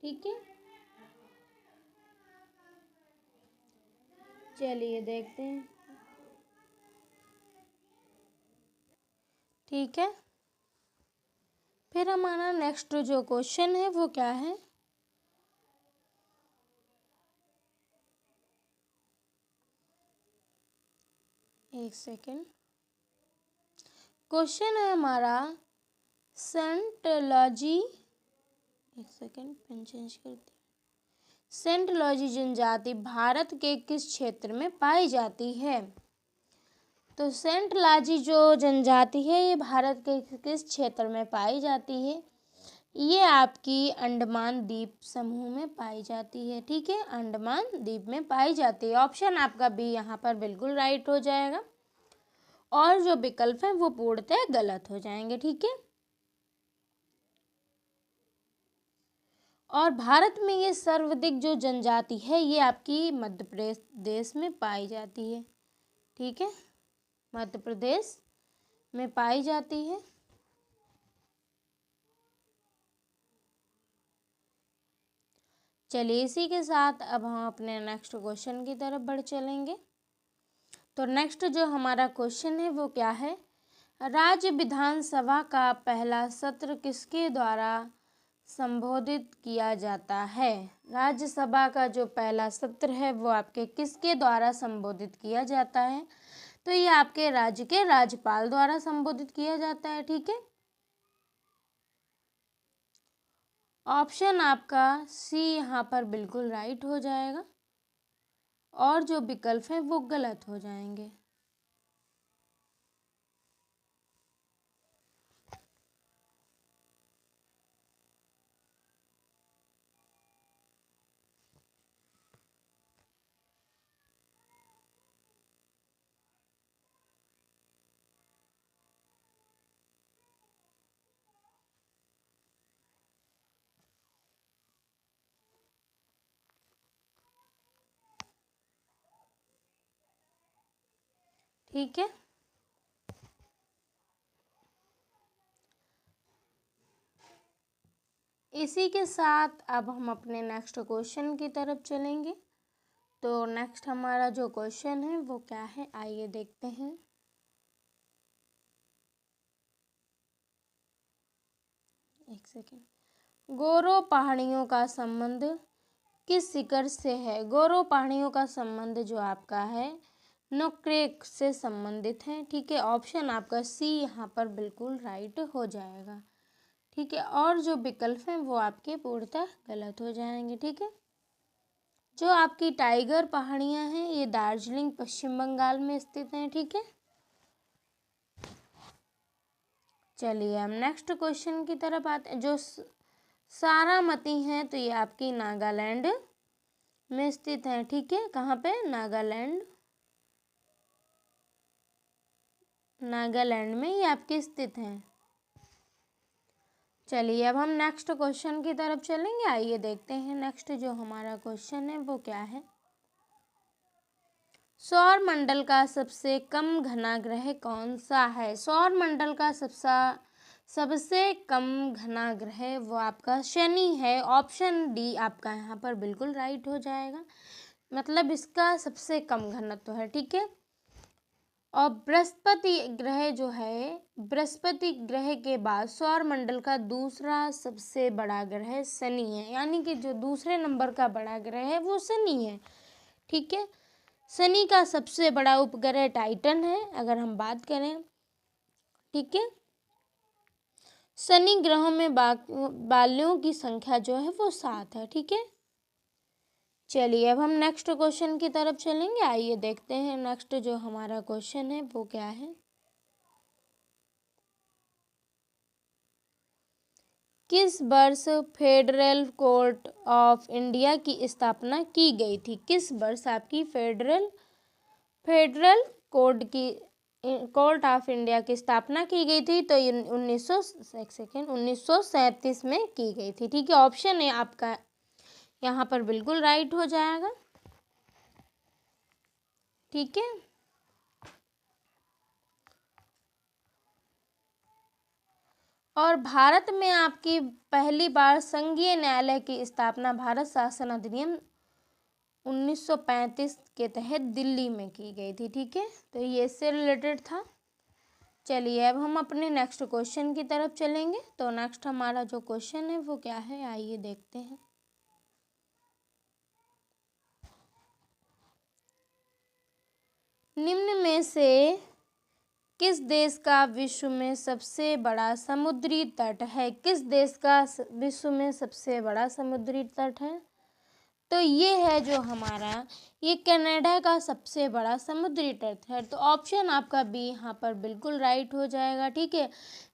ठीक है, चलिए देखते हैं। ठीक है, फिर हमारा नेक्स्ट जो क्वेश्चन है वो क्या है। एक सेकेंड। क्वेश्चन है हमारा सेंटोलॉजी, एक सेकेंड पेन चेंज करती। सेंटोलॉजी जनजाति भारत के किस क्षेत्र में पाई जाती है? तो सेंटोलॉजी जो जनजाति है ये भारत के किस क्षेत्र में पाई जाती है? ये आपकी अंडमान द्वीप समूह में पाई जाती है। ठीक है, अंडमान द्वीप में पाई जाती है। ऑप्शन आपका बी यहाँ पर बिल्कुल राइट हो जाएगा और जो विकल्प है वो पूर्णतः गलत हो जाएंगे। ठीक है, और भारत में ये सर्वाधिक जो जनजाति है ये आपकी मध्य प्रदेश में पाई जाती है। ठीक है, मध्य प्रदेश में पाई जाती है। चलिए इसी के साथ अब हम अपने नेक्स्ट क्वेश्चन की तरफ बढ़ चलेंगे। तो नेक्स्ट जो हमारा क्वेश्चन है वो क्या है? राज्य विधानसभा का पहला सत्र किसके द्वारा संबोधित किया जाता है? राज्यसभा का जो पहला सत्र है वो आपके किसके द्वारा संबोधित किया जाता है? तो ये आपके राज्य के राज्यपाल द्वारा संबोधित किया जाता है। ठीक है, ऑप्शन आपका सी यहाँ पर बिल्कुल राइट हो जाएगा और जो विकल्प हैं वो गलत हो जाएंगे। ठीक है, इसी के साथ अब हम अपने नेक्स्ट क्वेश्चन की तरफ चलेंगे। तो नेक्स्ट हमारा जो क्वेश्चन है वो क्या है, आइए देखते हैं। एक सेकेंड। गोरो पहाड़ियों का संबंध किस शिखर से है? गोरो पहाड़ियों का संबंध जो आपका है नोक्रेक से संबंधित है। ठीक है, ऑप्शन आपका सी यहाँ पर बिल्कुल राइट हो जाएगा। ठीक है, और जो विकल्प हैं वो आपके पूर्णतः गलत हो जाएंगे। ठीक है, जो आपकी टाइगर पहाड़ियाँ हैं ये दार्जिलिंग पश्चिम बंगाल में स्थित हैं। ठीक है, चलिए हम नेक्स्ट क्वेश्चन की तरफ आते हैं। जो सारामती हैं तो ये आपकी नागालैंड में स्थित है। ठीक है, कहाँ पे? नागालैंड, नागालैंड में ये आपके स्थित हैं। चलिए अब हम नेक्स्ट क्वेश्चन की तरफ चलेंगे। आइए देखते हैं नेक्स्ट जो हमारा क्वेश्चन है वो क्या है। सौर मंडल का सबसे कम घना ग्रह कौन सा है? सौर मंडल का सबसे कम घना ग्रह वो आपका शनि है। ऑप्शन डी आपका यहाँ पर बिल्कुल राइट हो जाएगा, मतलब इसका सबसे कम घनत्व है। ठीक है, और बृहस्पति ग्रह जो है, बृहस्पति ग्रह के बाद सौर मंडल का दूसरा सबसे बड़ा ग्रह शनि है, यानी कि जो दूसरे नंबर का बड़ा ग्रह है वो शनि है। ठीक है, शनि का सबसे बड़ा उपग्रह टाइटन है अगर हम बात करें। ठीक है, शनि ग्रहों में बालियों की संख्या जो है वो 7 है। ठीक है, चलिए अब हम नेक्स्ट क्वेश्चन की तरफ चलेंगे। आइए देखते हैं नेक्स्ट जो हमारा क्वेश्चन है वो क्या है। किस वर्ष फेडरल कोर्ट ऑफ इंडिया की स्थापना की गई थी? किस वर्ष आपकी फेडरल कोर्ट ऑफ इंडिया की स्थापना की गई थी? तो 1937 में की गई थी। ठीक है, ऑप्शन है आपका यहाँ पर बिल्कुल राइट हो जाएगा। ठीक है, और भारत में आपकी पहली बार संघीय न्यायालय की स्थापना भारत शासन अधिनियम 1935 के तहत दिल्ली में की गई थी। ठीक है, तो ये इससे रिलेटेड था। चलिए अब हम अपने नेक्स्ट क्वेश्चन की तरफ चलेंगे। तो नेक्स्ट हमारा जो क्वेश्चन है वो क्या है, आइए देखते हैं। निम्न में से किस देश का विश्व में सबसे बड़ा समुद्री तट है? किस देश का विश्व में सबसे बड़ा समुद्री तट है? तो ये है जो हमारा, ये कनाडा का सबसे बड़ा समुद्री तट है। तो ऑप्शन आपका बी यहाँ पर बिल्कुल राइट हो जाएगा। ठीक है,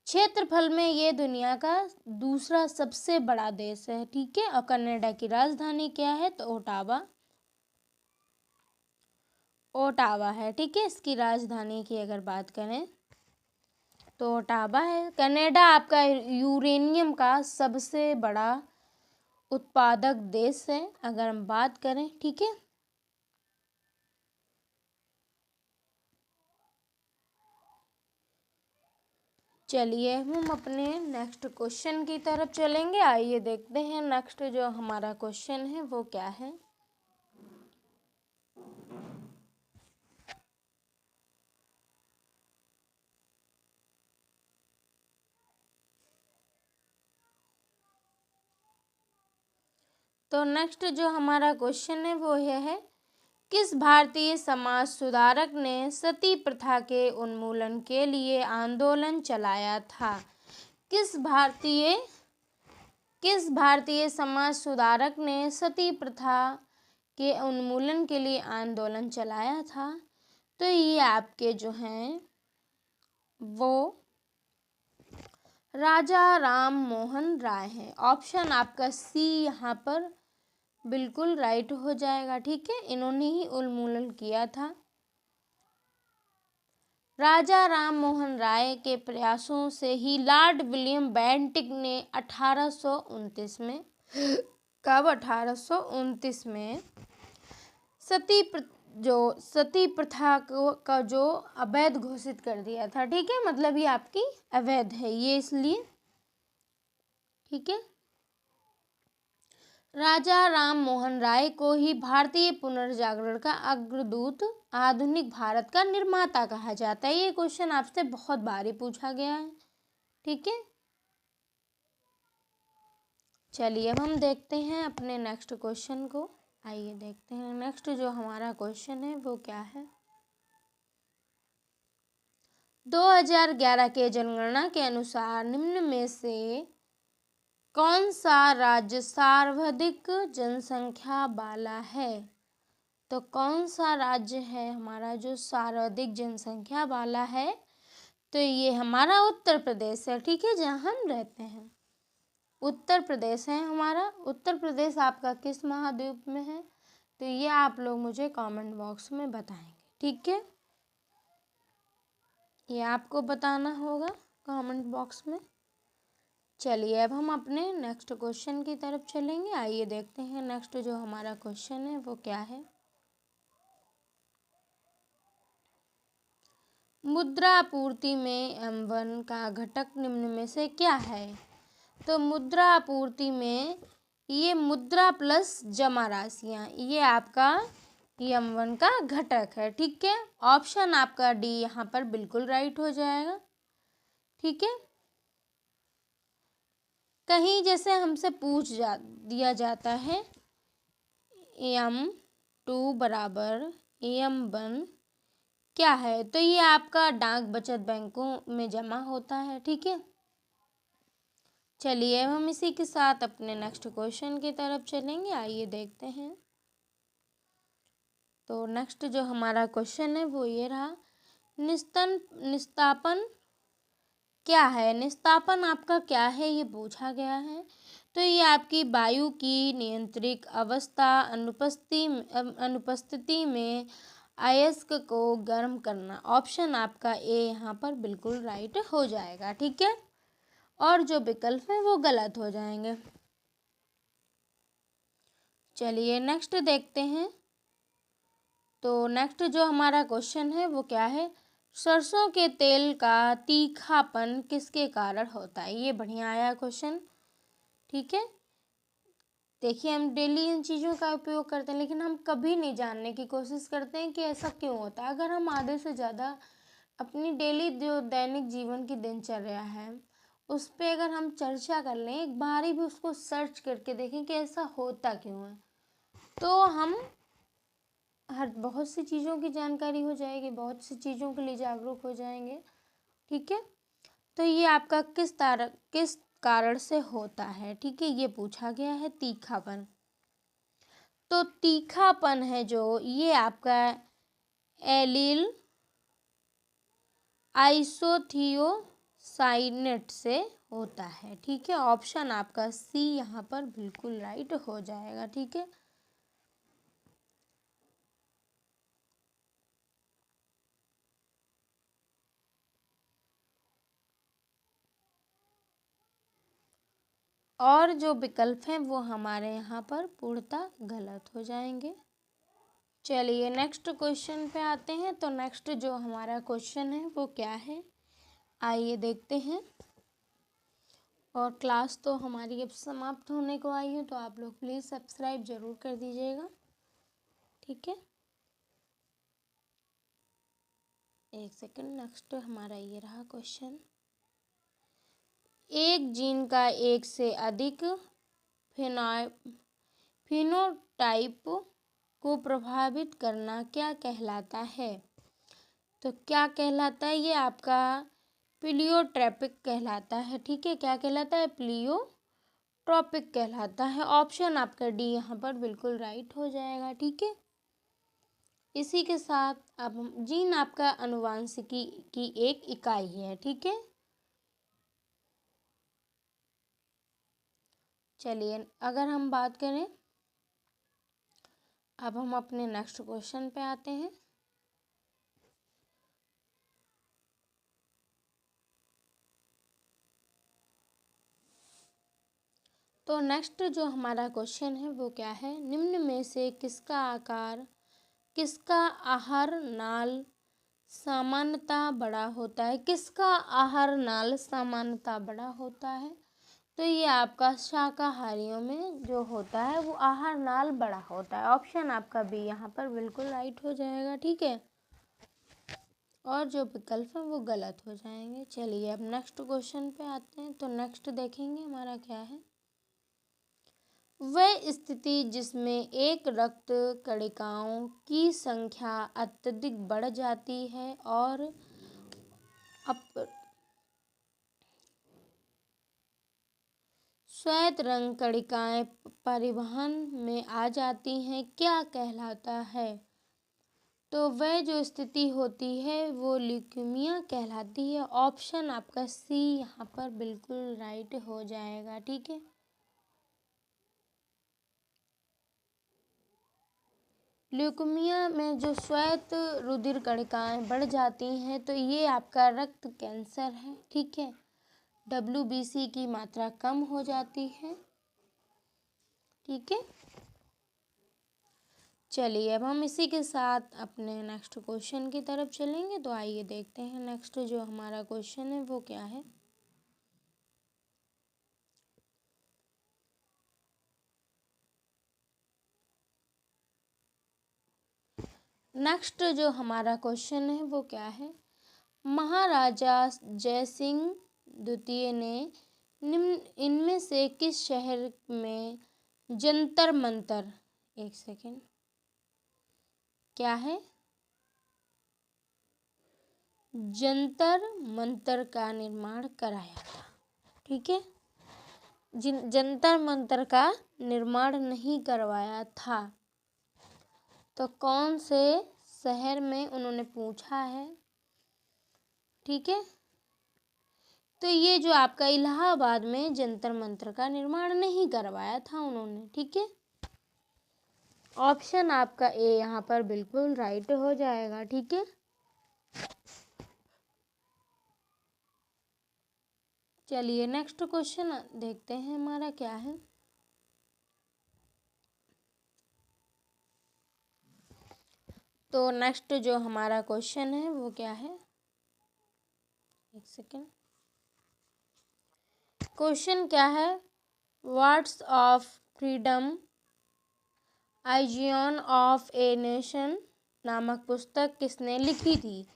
क्षेत्रफल में ये दुनिया का दूसरा सबसे बड़ा देश है। ठीक है, और कनाडा की राजधानी क्या है? तो ओटावा है। ठीक है, इसकी राजधानी की अगर बात करें तो ओटावा है। कनाडा आपका यूरेनियम का सबसे बड़ा उत्पादक देश है अगर हम बात करें। ठीक है, चलिए हम अपने नेक्स्ट क्वेश्चन की तरफ चलेंगे। आइए देखते हैं नेक्स्ट जो हमारा क्वेश्चन है वो क्या है। तो नेक्स्ट जो हमारा क्वेश्चन है वो यह है, किस भारतीय समाज सुधारक ने सती प्रथा के उन्मूलन के लिए आंदोलन चलाया था? किस भारतीय समाज सुधारक ने सती प्रथा के उन्मूलन के लिए आंदोलन चलाया था? तो ये आपके जो हैं वो राजा राम मोहन राय हैं। ऑप्शन आपका सी यहाँ पर बिल्कुल राइट हो जाएगा। ठीक है, इन्होंने ही उन्मूलन किया था। राजा राम मोहन राय के प्रयासों से ही लॉर्ड विलियम बेंटिक ने 1829 में, कब? 1829 में सती प्रथा का जो अवैध घोषित कर दिया था। ठीक है, मतलब ये आपकी अवैध है ये, इसलिए। ठीक है, राजा राम मोहन राय को ही भारतीय पुनर्जागरण का अग्रदूत, आधुनिक भारत का निर्माता कहा जाता है। ये क्वेश्चन आपसे बहुत बार पूछा गया है। ठीक है, चलिए अब हम देखते हैं अपने नेक्स्ट क्वेश्चन को। आइए देखते हैं नेक्स्ट जो हमारा क्वेश्चन है वो क्या है। 2011 के जनगणना के अनुसार निम्न में से कौन सा राज्य सर्वाधिक जनसंख्या वाला है? तो कौन सा राज्य है हमारा जो सर्वाधिक जनसंख्या वाला है? तो ये हमारा उत्तर प्रदेश है। ठीक है, जहाँ हम रहते हैं उत्तर प्रदेश है हमारा। उत्तर प्रदेश आपका किस महाद्वीप में है? तो ये आप लोग मुझे कमेंट बॉक्स में बताएंगे। ठीक है, ये आपको बताना होगा कमेंट बॉक्स में। चलिए अब हम अपने नेक्स्ट क्वेश्चन की तरफ चलेंगे। आइए देखते हैं नेक्स्ट जो हमारा क्वेश्चन है वो क्या है। मुद्रा आपूर्ति में M1 का घटक निम्न में से क्या है? तो मुद्रा आपूर्ति में ये मुद्रा प्लस जमा राशियाँ, ये आपका M1 का घटक है। ठीक है, ऑप्शन आपका डी यहाँ पर बिल्कुल राइट हो जाएगा। ठीक है, कहीं जैसे हमसे दिया जाता है M2 बराबर M1 क्या है? तो ये आपका डाक बचत बैंकों में जमा होता है। ठीक है, चलिए अब हम इसी के साथ अपने नेक्स्ट क्वेश्चन की तरफ चलेंगे। आइए देखते हैं। तो नेक्स्ट जो हमारा क्वेश्चन है वो ये रहा, निस्तापन क्या है? निस्तापन आपका क्या है ये पूछा गया है। तो ये आपकी वायु की नियंत्रित अवस्था अनुपस्थिति में अयस्क को गर्म करना। ऑप्शन आपका ए यहाँ पर बिल्कुल राइट हो जाएगा। ठीक है, और जो विकल्प है वो गलत हो जाएंगे। चलिए नेक्स्ट देखते हैं। तो नेक्स्ट जो हमारा क्वेश्चन है वो क्या है, सरसों के तेल का तीखापन किसके कारण होता है? ये बढ़िया आया क्वेश्चन। ठीक है, देखिए हम डेली इन चीज़ों का उपयोग करते हैं लेकिन हम कभी नहीं जानने की कोशिश करते हैं कि ऐसा क्यों होता है। अगर हम आधे से ज़्यादा अपनी डेली जो दैनिक जीवन की दिनचर्या है उस पर अगर हम चर्चा कर लें, एक बार ही भी उसको सर्च करके देखें कि ऐसा होता क्यों है, तो हम हर बहुत सी चीज़ों की जानकारी हो जाएगी, बहुत सी चीज़ों के लिए जागरूक हो जाएंगे। ठीक है, तो ये आपका किस कारण से होता है, ठीक है, ये पूछा गया है। तीखापन, तो तीखापन है जो ये आपका एलिल आइसोथियोसाइनेट से होता है। ठीक है, ऑप्शन आपका सी यहाँ पर बिल्कुल राइट हो जाएगा। ठीक है, और जो विकल्प हैं वो हमारे यहाँ पर पूर्णतः गलत हो जाएंगे। चलिए नेक्स्ट क्वेश्चन पे आते हैं। तो नेक्स्ट जो हमारा क्वेश्चन है वो क्या है, आइए देखते हैं। और क्लास तो हमारी अब समाप्त होने को आई है, तो आप लोग प्लीज़ सब्सक्राइब ज़रूर कर दीजिएगा। ठीक है, एक सेकंड, नेक्स्ट हमारा ये रहा क्वेश्चन। एक जीन का एक से अधिक फिनोटाइप को प्रभावित करना क्या कहलाता है? तो क्या कहलाता है, ये आपका प्लियोट्रॉपिक कहलाता है। ठीक है, क्या कहलाता है, प्लियोट्रॉपिक कहलाता है। ऑप्शन आपका डी यहाँ पर बिल्कुल राइट हो जाएगा। ठीक है, इसी के साथ अब जीन आपका आनुवांशिकी की एक इकाई है। ठीक है, चलिए अगर हम बात करें, अब हम अपने नेक्स्ट क्वेश्चन पे आते हैं। तो नेक्स्ट जो हमारा क्वेश्चन है वो क्या है, निम्न में से किसका आहार नाल सामान्यतः बड़ा होता है? किसका आहार नाल सामान्यतः बड़ा होता है? तो ये आपका शाकाहारियों में जो होता है वो आहार नाल बड़ा होता है। ऑप्शन आपका बी यहाँ पर बिल्कुल राइट हो जाएगा। ठीक है, और जो विकल्प है वो गलत हो जाएंगे। चलिए अब नेक्स्ट क्वेश्चन पे आते हैं। तो नेक्स्ट देखेंगे हमारा क्या है, वह स्थिति जिसमें एक रक्त कणिकाओं की संख्या अत्यधिक बढ़ जाती है और श्वेत रंग कणिकाएं परिवहन में आ जाती हैं, क्या कहलाता है? तो वह जो स्थिति होती है वो ल्यूकेमिया कहलाती है। ऑप्शन आपका सी यहाँ पर बिल्कुल राइट हो जाएगा। ठीक है, ल्यूकेमिया में जो श्वेत रुधिर कणिकाएं बढ़ जाती हैं तो ये आपका रक्त कैंसर है। ठीक है, WBC की मात्रा कम हो जाती है। ठीक है, चलिए अब हम इसी के साथ अपने नेक्स्ट क्वेश्चन की तरफ चलेंगे। तो आइए देखते हैं नेक्स्ट जो हमारा क्वेश्चन है वो क्या है। नेक्स्ट जो हमारा क्वेश्चन है वो क्या है, महाराजा जयसिंह द्वितीय ने इनमें से किस शहर में जंतर मंतर, एक सेकेंड, क्या है, जंतर मंतर का निर्माण कराया था? ठीक है, जंतर मंतर का निर्माण नहीं करवाया था, तो कौन से शहर में उन्होंने पूछा है? ठीक है, तो ये जो आपका इलाहाबाद में जंतर मंतर का निर्माण नहीं करवाया था उन्होंने। ठीक है, ऑप्शन आपका ए यहाँ पर बिल्कुल राइट हो जाएगा। ठीक है, चलिए नेक्स्ट क्वेश्चन देखते हैं हमारा क्या है। तो नेक्स्ट जो हमारा क्वेश्चन है वो क्या है, एक सेकेंड, क्वेश्चन क्या है, वर्ड्स ऑफ फ्रीडम आइजियन ऑफ ए नेशन नामक पुस्तक किसने लिखी थी?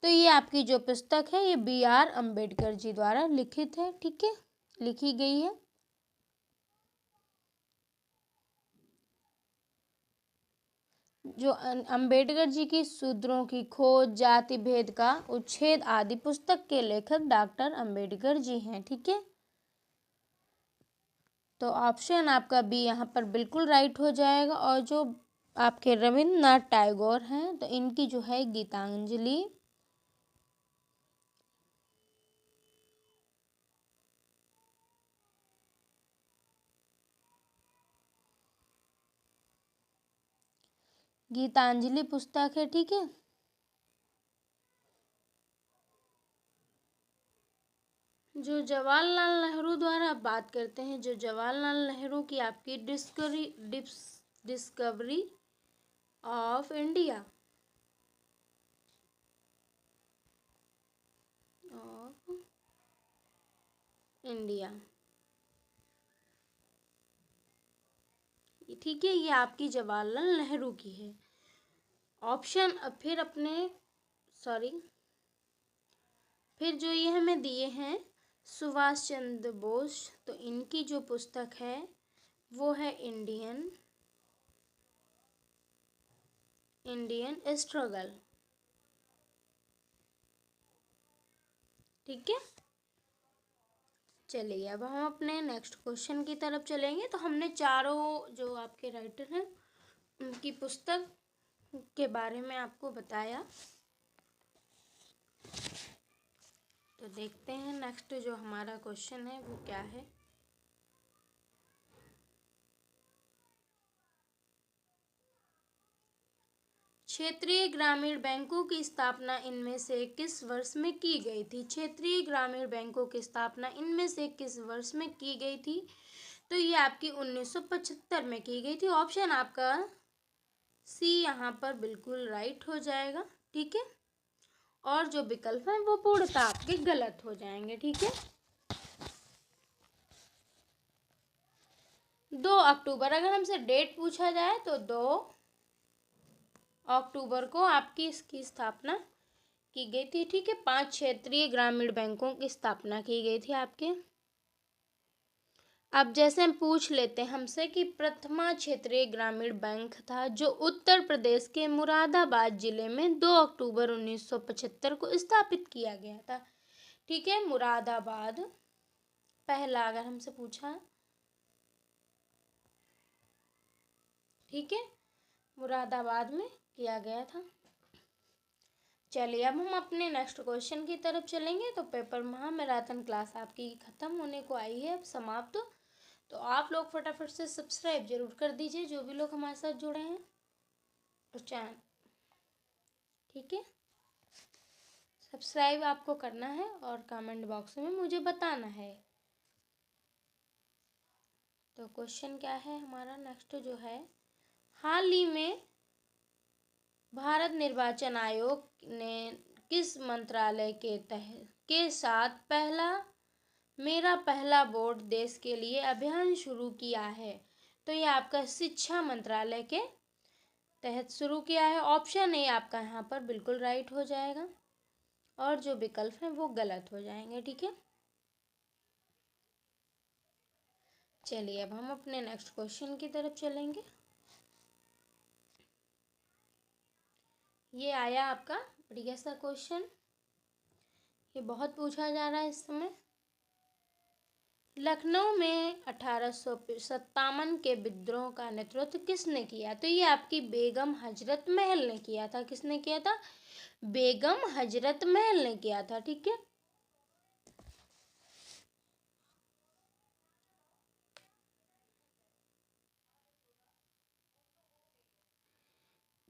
तो ये आपकी जो पुस्तक है ये BR अम्बेडकर जी द्वारा लिखित है। ठीक है, लिखी गई है। जो अंबेडकर जी की शूद्रों की खोज, जाति भेद का उच्छेद आदि पुस्तक के लेखक डॉक्टर अंबेडकर जी हैं। ठीक है, तो ऑप्शन आपका बी यहाँ पर बिल्कुल राइट हो जाएगा। और जो आपके रविन्द्रनाथ टैगोर हैं तो इनकी जो है गीतांजलि। गीतांजलि पुस्तक है। ठीक है, जो जवाहरलाल नेहरू द्वारा आप बात करते हैं, जो जवाहरलाल नेहरू की आपकी discovery of India of India, ठीक है, ये आपकी जवाहरलाल नेहरू की है। ऑप्शन फिर अपने सॉरी फिर जो ये हमें दिए हैं सुभाष चंद्र बोस, तो इनकी जो पुस्तक है वो है इंडियन स्ट्रगल। ठीक है, चलिए अब हम अपने नेक्स्ट क्वेश्चन की तरफ चलेंगे। तो हमने चारों जो आपके राइटर हैं उनकी पुस्तक के बारे में आपको बताया। तो देखते हैं नेक्स्ट जो हमारा क्वेश्चन है वो क्या है। क्षेत्रीय ग्रामीण बैंकों की स्थापना इनमें से किस वर्ष में की गई थी? क्षेत्रीय ग्रामीण बैंकों की स्थापना इनमें से किस वर्ष में की गई थी? तो ये आपकी 1975 में की गई थी। ऑप्शन आपका सी यहाँ पर बिल्कुल राइट हो जाएगा। ठीक है, और जो विकल्प हैं वो पूर्णतः आपके गलत हो जाएंगे। ठीक है, 2 अक्टूबर, अगर हमसे डेट पूछा जाए तो 2 अक्टूबर को आपकी इसकी स्थापना की गई थी। ठीक है, 5 क्षेत्रीय ग्रामीण बैंकों की स्थापना की गई थी आपके। अब जैसे हम पूछ लेते हैं हमसे कि प्रथमा क्षेत्रीय ग्रामीण बैंक था जो उत्तर प्रदेश के मुरादाबाद जिले में 2 अक्टूबर 1975 को स्थापित किया गया था। ठीक है, मुरादाबाद पहला अगर हमसे पूछा, ठीक है, मुरादाबाद में किया गया था। चलिए अब हम अपने नेक्स्ट क्वेश्चन की तरफ चलेंगे। तो पेपर महामैराथन क्लास आपकी ख़त्म होने को आई है, अब समाप्त। तो आप लोग फटाफट से सब्सक्राइब जरूर कर दीजिए जो भी लोग हमारे साथ जुड़े हैं और चैनल। ठीक है, सब्सक्राइब आपको करना है और कमेंट बॉक्स में मुझे बताना है। तो क्वेश्चन क्या है हमारा नेक्स्ट जो है, हाल ही में भारत निर्वाचन आयोग ने किस मंत्रालय के साथ मेरा पहला वोट देश के लिए अभियान शुरू किया है? तो ये आपका शिक्षा मंत्रालय के तहत शुरू किया है। ऑप्शन ए आपका यहाँ पर बिल्कुल राइट हो जाएगा और जो विकल्प हैं वो गलत हो जाएंगे। ठीक है, चलिए अब हम अपने नेक्स्ट क्वेश्चन की तरफ चलेंगे। ये आया आपका बढ़िया सा क्वेश्चन, ये बहुत पूछा जा रहा है इस समय। लखनऊ में 1857 के विद्रोह का नेतृत्व किसने किया? तो ये आपकी बेगम हजरत महल ने किया था। किसने किया था? बेगम हजरत महल ने किया था। ठीक है,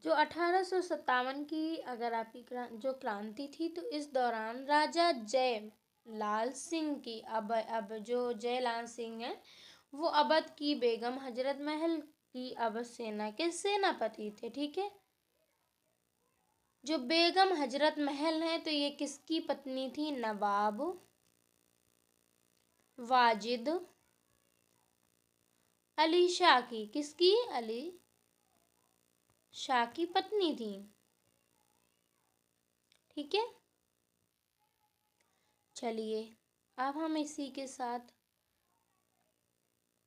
जो 1857 की अगर आपकी जो क्रांति थी तो इस दौरान राजा जय लाल सिंह की अब जो जयलाल सिंह है वो अवध की बेगम हजरत महल की अवध सेना के सेनापति थे। ठीक है, जो बेगम हजरत महल है तो ये किसकी पत्नी थी? नवाब वाजिद अली शाह की। किसकी? अली शाह की पत्नी थी। ठीक है, चलिए अब हम इसी के साथ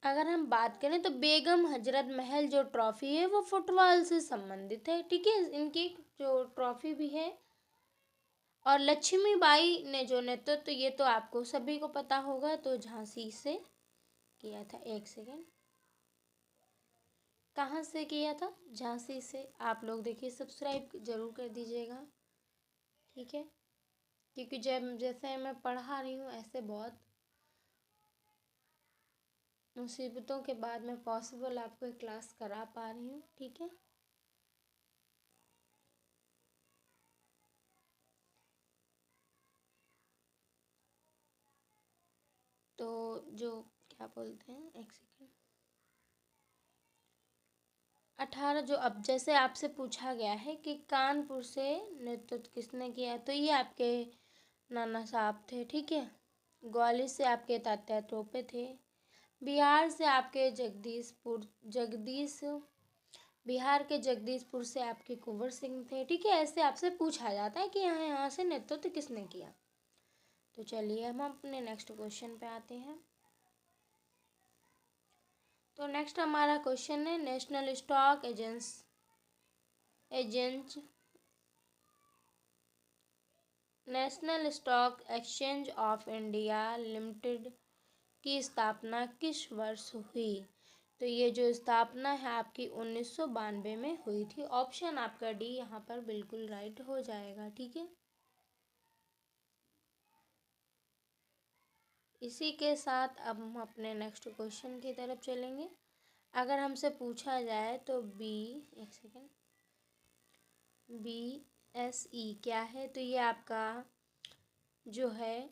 अगर हम बात करें तो बेगम हजरत महल जो ट्रॉफी है वो फुटबॉल से संबंधित है, ठीक है, इनकी जो ट्रॉफी भी है। और लक्ष्मीबाई ने जो नेतृत्व, तो ये तो आपको सभी को पता होगा, तो झांसी से किया था। एक सेकेंड, कहाँ से किया था? झांसी से। आप लोग देखिए सब्सक्राइब जरूर कर दीजिएगा, ठीक है, क्योंकि जब जैसे मैं पढ़ा रही हूँ ऐसे बहुत मुसीबतों के बाद मैं पॉसिबल आपको एक क्लास करा पा रही हूँ, ठीक है। तो जो क्या बोलते हैं, एक सेकेंड, 18 जो अब जैसे आपसे पूछा गया है कि कानपुर से नेतृत्व किसने किया, तो ये आपके नाना साहब थे, ठीक है। ग्वालियर से आपके तात्या टोपे थे। बिहार से आपके बिहार के जगदीशपुर से आपके कुंवर सिंह थे, ठीक है। ऐसे आपसे पूछा जाता है कि यहाँ से नेतृत्व किसने किया। तो चलिए हम अपने नेक्स्ट क्वेश्चन पे आते हैं। तो नेक्स्ट हमारा क्वेश्चन है, national stock national stock exchange of India limited की स्थापना किस वर्ष हुई? तो ये जो स्थापना है आपकी 1992 में हुई थी। ऑप्शन आपका डी यहाँ पर बिल्कुल राइट हो जाएगा, ठीक है। इसी के साथ अब हम अपने नेक्स्ट क्वेश्चन की तरफ चलेंगे। अगर हमसे पूछा जाए तो एक सेकेंड, BSE क्या है? तो ये आपका जो है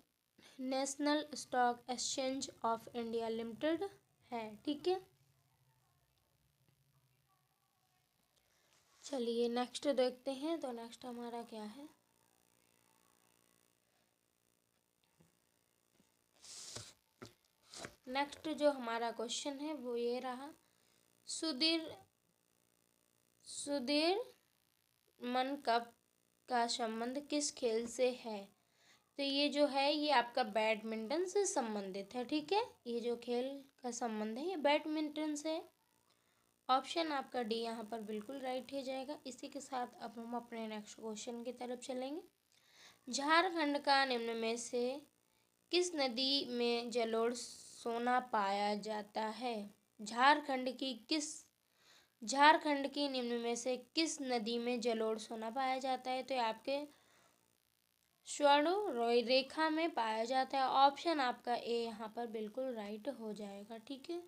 national stock exchange of India limited है, ठीक है। चलिए नेक्स्ट देखते हैं। तो नेक्स्ट हमारा क्या है, नेक्स्ट जो हमारा क्वेश्चन है वो ये रहा, सुधीर मन कप का संबंध किस खेल से है? तो ये जो है ये आपका बैडमिंटन से संबंधित है, ठीक है। ये जो खेल का संबंध है ये बैडमिंटन से। ऑप्शन आपका डी यहाँ पर बिल्कुल राइट हो जाएगा। इसी के साथ अब हम अपने नेक्स्ट क्वेश्चन की तरफ चलेंगे। झारखंड का निम्न में से किस नदी में जलोढ़ सोना पाया जाता है? झारखंड की निम्न में से किस नदी में जलोढ़ सोना पाया जाता है? तो आपके स्वर्ण रेखा में पाया जाता है। ऑप्शन आपका ए यहाँ पर बिल्कुल राइट हो जाएगा, ठीक है।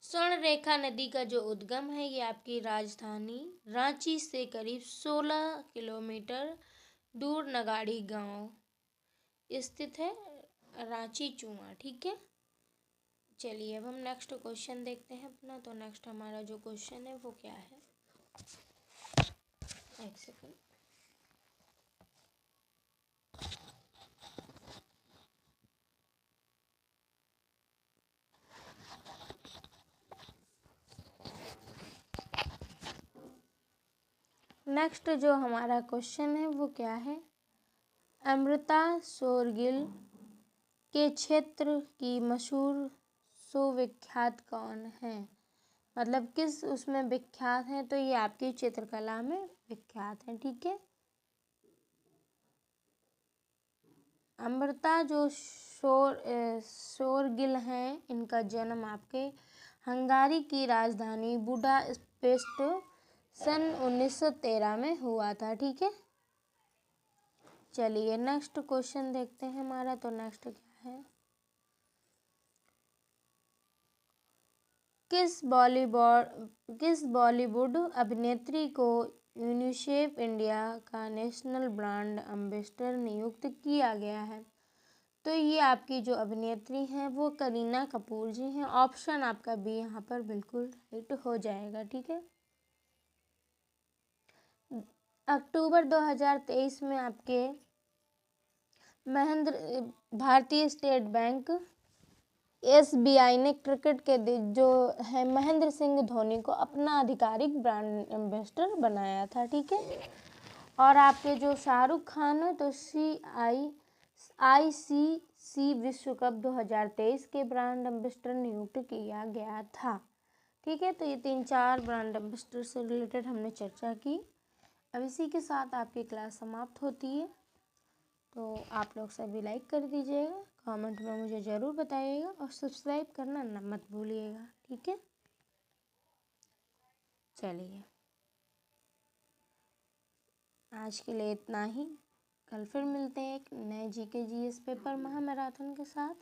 स्वर्ण रेखा नदी का जो उद्गम है ये आपकी राजधानी रांची से करीब 16 किलोमीटर दूर नगाड़ी गांव स्थित है, रांची चुआ, ठीक है। चलिए अब हम नेक्स्ट क्वेश्चन देखते हैं अपना। तो नेक्स्ट हमारा जो क्वेश्चन है वो क्या है, एक सेकंड, नेक्स्ट जो हमारा क्वेश्चन है वो क्या है, अमृता शोरगिल के क्षेत्र की मशहूर सुविख्यात कौन है? मतलब किस उसमें विख्यात है? तो ये आपकी चित्रकला में विख्यात है, ठीक है। अमृता जो शोरगिल हैं, इनका जन्म आपके हंगारी की राजधानी बुडापेस्ट सन 1913 में हुआ था, ठीक है। चलिए नेक्स्ट क्वेश्चन देखते हैं हमारा। तो नेक्स्ट क्या है, किस बॉलीवुड अभिनेत्री को यूनिसेफ इंडिया का नेशनल ब्रांड एम्बेसडर नियुक्त किया गया है? तो ये आपकी जो अभिनेत्री हैं वो करीना कपूर जी हैं। ऑप्शन आपका बी यहाँ पर बिल्कुल राइट हो जाएगा, ठीक है। अक्टूबर 2023 में आपके भारतीय स्टेट बैंक SBI ने क्रिकेट के जो है महेंद्र सिंह धोनी को अपना आधिकारिक ब्रांड एम्बेसडर बनाया था, ठीक है। और आपके जो शाहरुख खान है तो आईसीसी विश्व कप 2023 के ब्रांड एम्बेसडर नियुक्त किया गया था। ठीक है, तो ये 3-4 ब्रांड एम्बेसडर से रिलेटेड हमने चर्चा की। अब इसी के साथ आपकी क्लास समाप्त होती है। तो आप लोग सभी लाइक कर दीजिएगा, कमेंट में मुझे ज़रूर बताइएगा और सब्सक्राइब करना मत भूलिएगा। ठीक है, चलिए आज के लिए इतना ही। कल फिर मिलते हैं एक नए जीके जीएस पेपर महामैराथन के साथ।